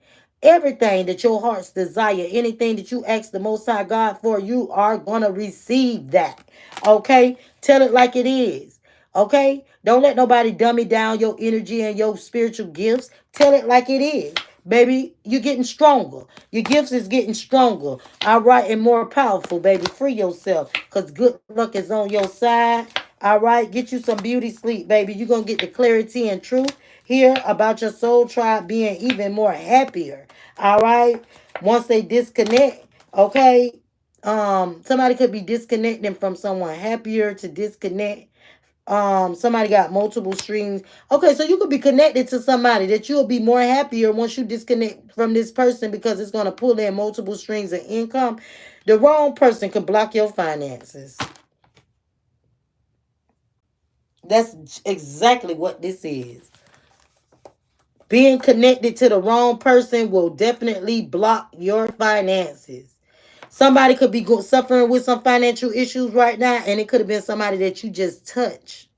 Everything that your heart's desire, anything that you ask the Most High God for, you are going to receive that. Okay? Tell it like it is. Okay? Don't let nobody dummy down your energy and your spiritual gifts. Tell it like it is. Baby, you're getting stronger. Your gifts is getting stronger. All right, and more powerful, baby. Free yourself because good luck is on your side. All right, get you some beauty sleep, baby. You're going to get the clarity and truth here about your soul tribe being even more happier. All right, once they disconnect, okay, somebody could be disconnecting from someone. Happier to disconnect. Somebody got multiple streams. Okay, so you could be connected to somebody that you'll be more happier once you disconnect from this person because it's going to pull in multiple streams of income. The wrong person could block your finances. That's exactly what this is. Being connected to the wrong person will definitely block your finances. Somebody could be suffering with some financial issues right now, and it could have been somebody that you just touched.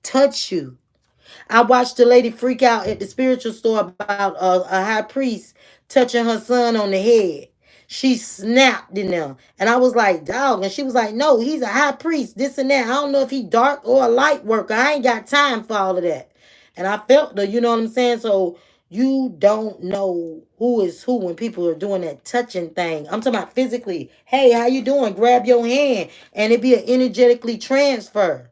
Touch you. I watched a lady freak out at the spiritual store about a high priest touching her son on the head. She snapped in there. And I was like, dog. And she was like, no, he's a high priest, this and that. I don't know if he dark or a light worker. I ain't got time for all of that. And I felt the, you know what I'm saying? So you don't know who is who when people are doing that touching thing. I'm talking about physically. Hey, how you doing? Grab your hand. And it be an energetically transfer.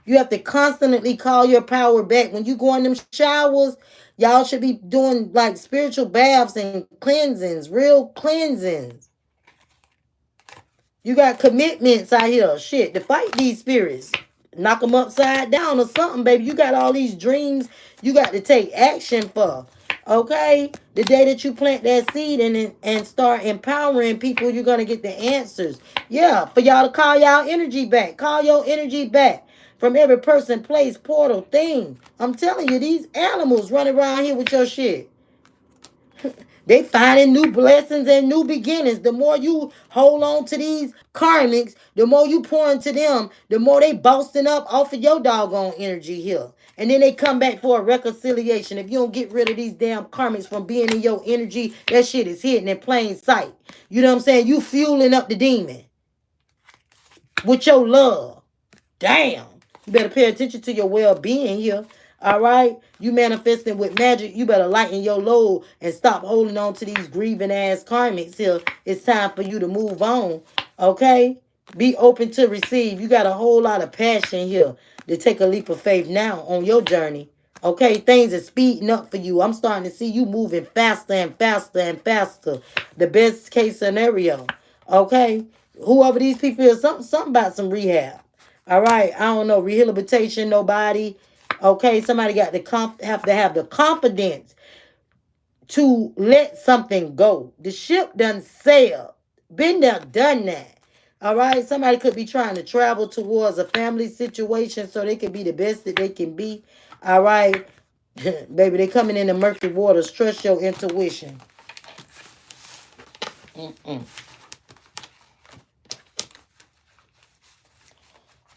You have to constantly call your power back. When you go in them showers, y'all should be doing like spiritual baths and cleansings, real cleansings. You got commitments out here, shit, to fight these spirits. Knock them upside down or something, baby. You got all these dreams you got to take action for. Okay? The day that you plant that seed and start empowering people, you're going to get the answers. Yeah, for y'all to call y'all energy back. Call your energy back from every person, place, portal, thing. I'm telling you, these animals running around here with your shit. They finding new blessings and new beginnings. The more you hold on to these karmics, the more you pour into them, the more they boasting up off of your doggone energy here. And then they come back for a reconciliation. If you don't get rid of these damn karmics from being in your energy, that shit is hidden in plain sight. You know what I'm saying? You fueling up the demon with your love. Damn. You better pay attention to your well-being here. All right? You manifesting with magic. You better lighten your load and stop holding on to these grieving ass karmics here. It's time for you to move on. Okay? Be open to receive. You got a whole lot of passion here to take a leap of faith now on your journey. Okay? Things are speeding up for you. I'm starting to see you moving faster and faster and faster. The best case scenario. Okay? Whoever these people is, something about some rehab. All right, I don't know, rehabilitation, nobody. Okay, somebody got to have the confidence to let something go. The ship done sailed. Been there, done that. All right, somebody could be trying to travel towards a family situation so they can be the best that they can be. All right, baby, they coming in the murky waters. Trust your intuition.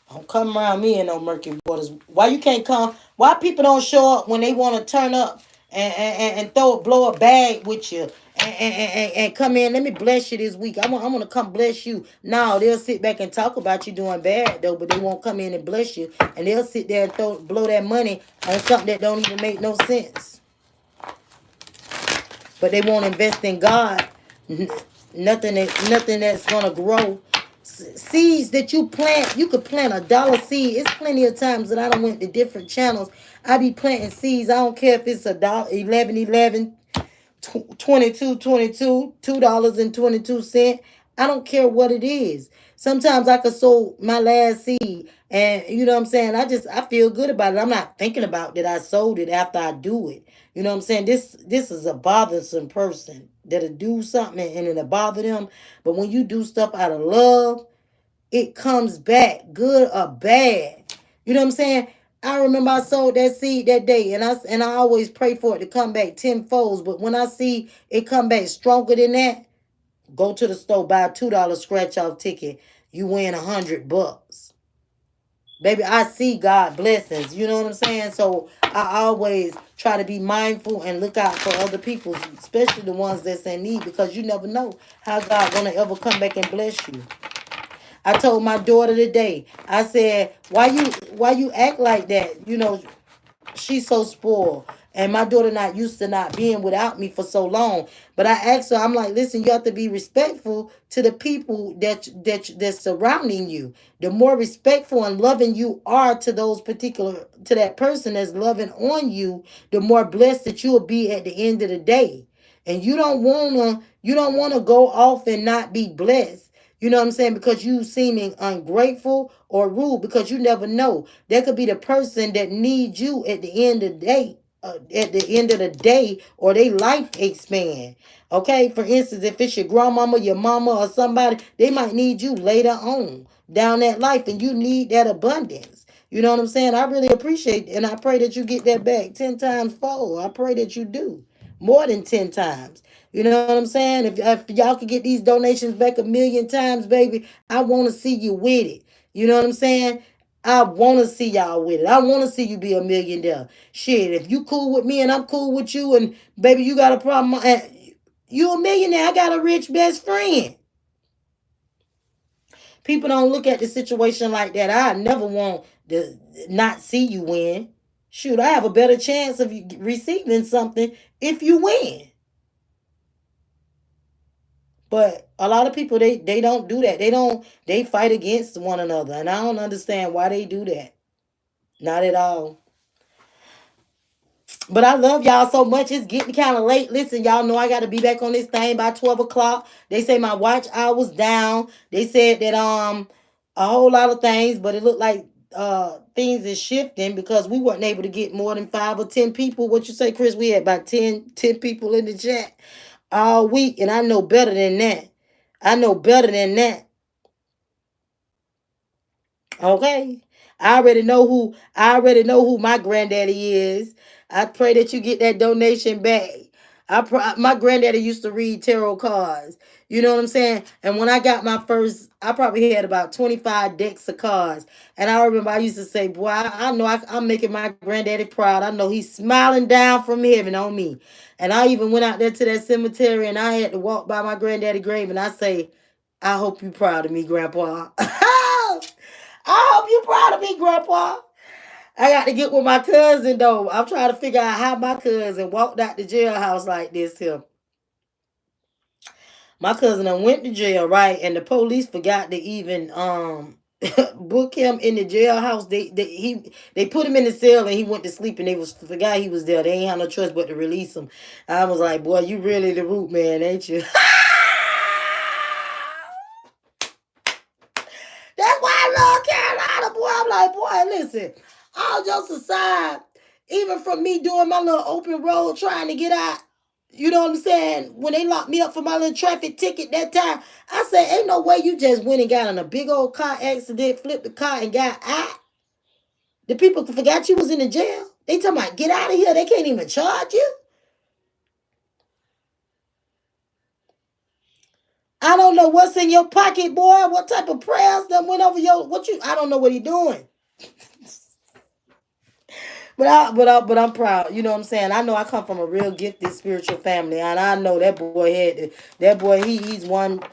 Don't come around me in no murky waters. Why you can't come? Why people don't show up when they want to turn up and blow a bag with you and come in? Let me bless you this week. I'm gonna come bless you. No, they'll sit back and talk about you doing bad though, but they won't come in and bless you. And they'll sit there and blow that money on something that don't even make no sense. But they won't invest in God. Nothing that's gonna grow. Seeds that you plant, you could plant $1 seed. It's plenty of times that I done went to different channels. I be planting seeds. I don't care if it's $1, 11, 11, $2.22. I don't care what it is. Sometimes I could sow my last seed, and you know what I'm saying. I feel good about it. I'm not thinking about that I sold it after I do it. You know what I'm saying. This is a bothersome person that'll do something and it'll bother them. But when you do stuff out of love, it comes back, good or bad. You know what I'm saying? I remember I sowed that seed that day, and I always pray for it to come back tenfold. But when I see it come back stronger than that, go to the store, buy a $2 scratch off ticket. You win $100. Baby, I see God blessings. You know what I'm saying? So I always try to be mindful and look out for other people, especially the ones that's in need, because you never know how God gonna ever come back and bless you. I told my daughter today, I said, why you act like that? You know, she's so spoiled. And my daughter not used to not being without me for so long. But I asked her, I'm like, listen, you have to be respectful to the people that's surrounding you. The more respectful and loving you are to to that person that's loving on you, the more blessed that you'll be at the end of the day. And you don't wanna go off and not be blessed. You know what I'm saying? Because you seeming ungrateful or rude, because you never know. That could be the person that needs you at the end of the day. Or they life expand. Okay, for instance, if it's your grandmama, your mama, or somebody, they might need you later on down that life, and you need that abundance. You know what I'm saying? I really appreciate it, and I pray that you get that back 10 times fold. I pray that you do more than 10 times. You know what I'm saying? If y'all could get these donations back a million times, baby, I want to see you with it. You know what I'm saying? I want to see y'all with it. I want to see you be a millionaire. Shit, if you cool with me and I'm cool with you, and baby, you got a problem, you a millionaire, I got a rich best friend. People don't look at the situation like that. I never want to not see you win. Shoot, I have a better chance of you receiving something if you win. But a lot of people, they don't do that. They fight against one another. And I don't understand why they do that. Not at all. But I love y'all so much. It's getting kind of late. Listen, y'all know I got to be back on this thing by 12 o'clock. They say my watch hour's down. They said that a whole lot of things, but it looked like things is shifting because we weren't able to get more than 5 or 10 people. What you say, Chris? We had about 10 people in the chat all week, and I know better than that. I know better than that. Okay. I already know who my granddaddy is. I pray that you get that donation back. My granddaddy used to read tarot cards. You know what I'm saying? And when I got my first, I probably had about 25 decks of cards. And I remember I used to say, boy, I know I'm making my granddaddy proud. I know he's smiling down from heaven on me. And I even went out there to that cemetery and I had to walk by my granddaddy grave and I say, I hope you proud of me, Grandpa. I hope you proud of me, Grandpa. I got to get with my cousin though. I'm trying to figure out how my cousin walked out the jailhouse like this here. My cousin done went to jail, right? And the police forgot to even book him in the jailhouse. They put him in the cell and he went to sleep and they forgot he was there. They ain't had no choice but to release him. I was like, boy, you really the root man, ain't you? That's why I love Carolina, boy. I'm like, boy, listen, all jokes aside, even from me doing my little open road trying to get out, you know what I'm saying? When they locked me up for my little traffic ticket that time, I said, ain't no way you just went and got in a big old car accident, flipped the car and got out. The people forgot you was in the jail. They talking about, get out of here. They can't even charge you. I don't know what's in your pocket, boy. What type of prayers that went over I don't know what he doing. But I'm proud. You know what I'm saying? I know I come from a real gifted spiritual family, and I know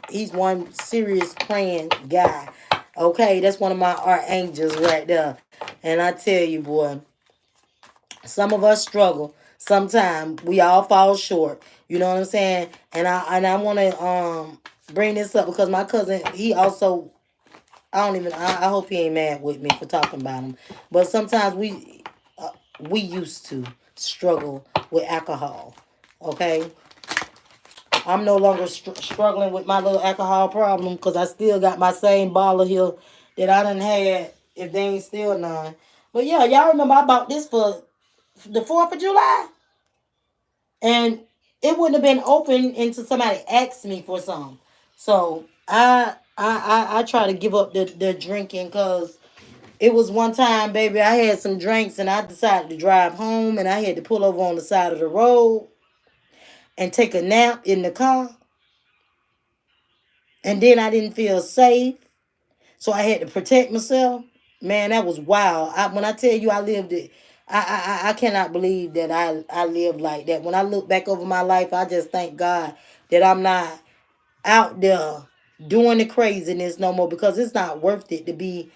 he's one serious praying guy. Okay, that's one of my archangels right there. And I tell you, boy, some of us struggle. Sometimes we all fall short. You know what I'm saying? And I want to bring this up because my cousin, he also, I hope he ain't mad with me for talking about him. But sometimes we used to struggle with alcohol. Okay? I'm no longer struggling with my little alcohol problem because I still got my same bottle here that I done had if they ain't still none. But yeah, y'all remember I bought this for the 4th of July? And it wouldn't have been open until somebody asked me for some. So I try to give up the drinking because it was one time, baby, I had some drinks and I decided to drive home and I had to pull over on the side of the road and take a nap in the car. And then I didn't feel safe. So I had to protect myself. Man, that was wild. When I tell you I lived it, I cannot believe that I lived like that. When I look back over my life, I just thank God that I'm not out there doing the craziness no more because it's not worth it to be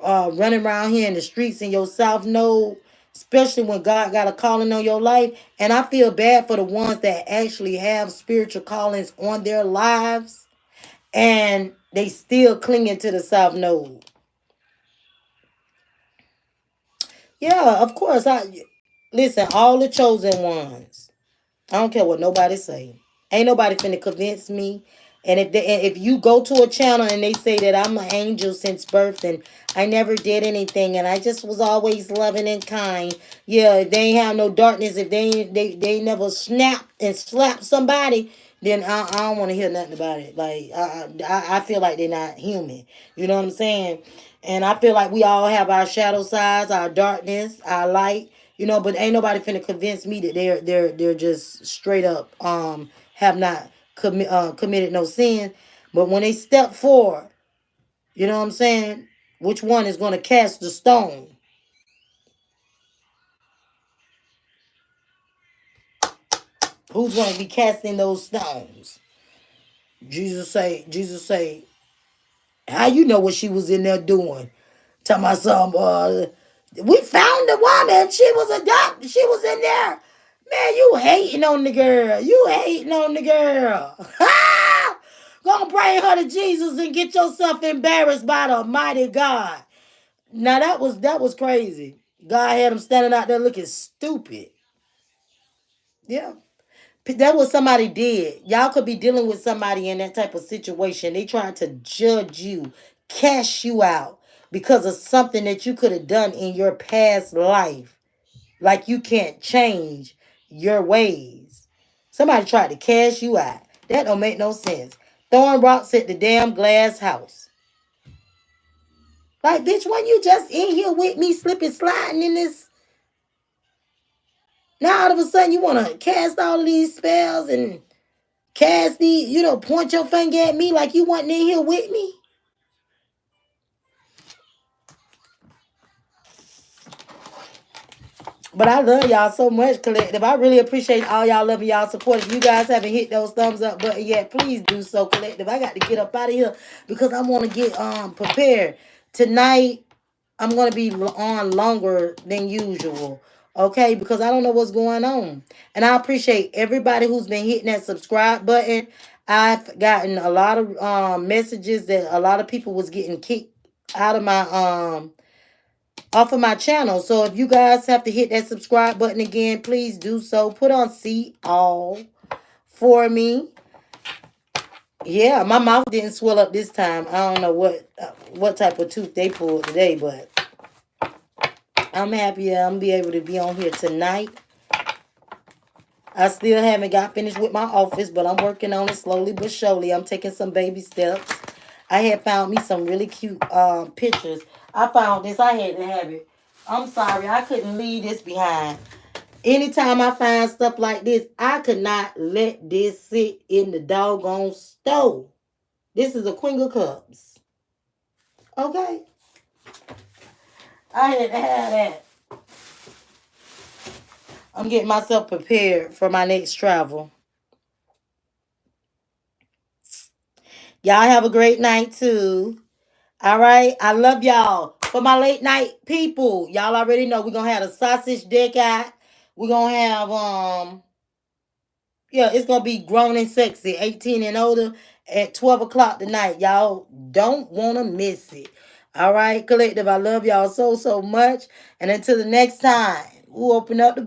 running around here in the streets in your South Node, especially when God got a calling on your life. And I feel bad for the ones that actually have spiritual callings on their lives and they still clinging to the South Node. Yeah, of course. I listen. All the chosen ones. I don't care what nobody say. Ain't nobody finna convince me. And if you go to a channel and they say that I'm an angel since birth and I never did anything and I just was always loving and kind, yeah, if they ain't have no darkness, if they never snapped and slapped somebody, then I don't want to hear nothing about it. Like I feel like they're not human. You know what I'm saying? And I feel like we all have our shadow sides, our darkness, our light. You know, but ain't nobody finna convince me that they're just straight up have not committed no sin. But when they step forward, you know what I'm saying? Which one is gonna cast the stone? Who's gonna be casting those stones? Jesus say, how you know what she was in there doing? Tell my son, we found the woman. She was a doctor. She was in there. Man, you hating on the girl. You hating on the girl. Gonna bring her to Jesus and get yourself embarrassed by the mighty God. Now that was crazy. God had him standing out there looking stupid. Yeah. That was somebody did. Y'all could be dealing with somebody in that type of situation. They trying to judge you, cash you out because of something that you could have done in your past life. Like you can't change your ways. Somebody tried to cash you out. That don't make no sense. Throwing rocks at the damn glass house. Like, bitch, when you just in here with me, slipping, sliding in this. Now all of a sudden you want to cast all of these spells and cast these, point your finger at me like you wasn't in here with me. But I love y'all so much, Collective. I really appreciate all y'all love and y'all support. If you guys haven't hit those thumbs up button yet, please do so, Collective. I got to get up out of here because I want to get prepared. Tonight, I'm going to be on longer than usual. Okay, because I don't know what's going on. And I appreciate everybody who's been hitting that subscribe button. I've gotten a lot of messages that a lot of people was getting kicked out of my off of my channel. So if you guys have to hit that subscribe button again, please do so. Put on see all for me. Yeah, my mouth didn't swell up this time. I don't know what type of tooth they pulled today, but I'm happy I'm gonna be able to be on here tonight. I still haven't got finished with my office, but I'm working on it slowly but surely. I'm taking some baby steps. I had found me some really cute pictures. I found this. I had to have it. I'm sorry. I couldn't leave this behind. Anytime I find stuff like this, I could not let this sit in the doggone stove. This is a Queen of Cups. Okay? I had to have that. I'm getting myself prepared for my next travel. Y'all have a great night too. All right. I love y'all. For my late night people, y'all already know we're gonna have a sausage deck out. We're gonna have yeah, it's gonna be grown and sexy, 18 and older at 12 o'clock tonight. Y'all don't wanna miss it. All right, Collective. I love y'all so much. And until the next time, we'll open up the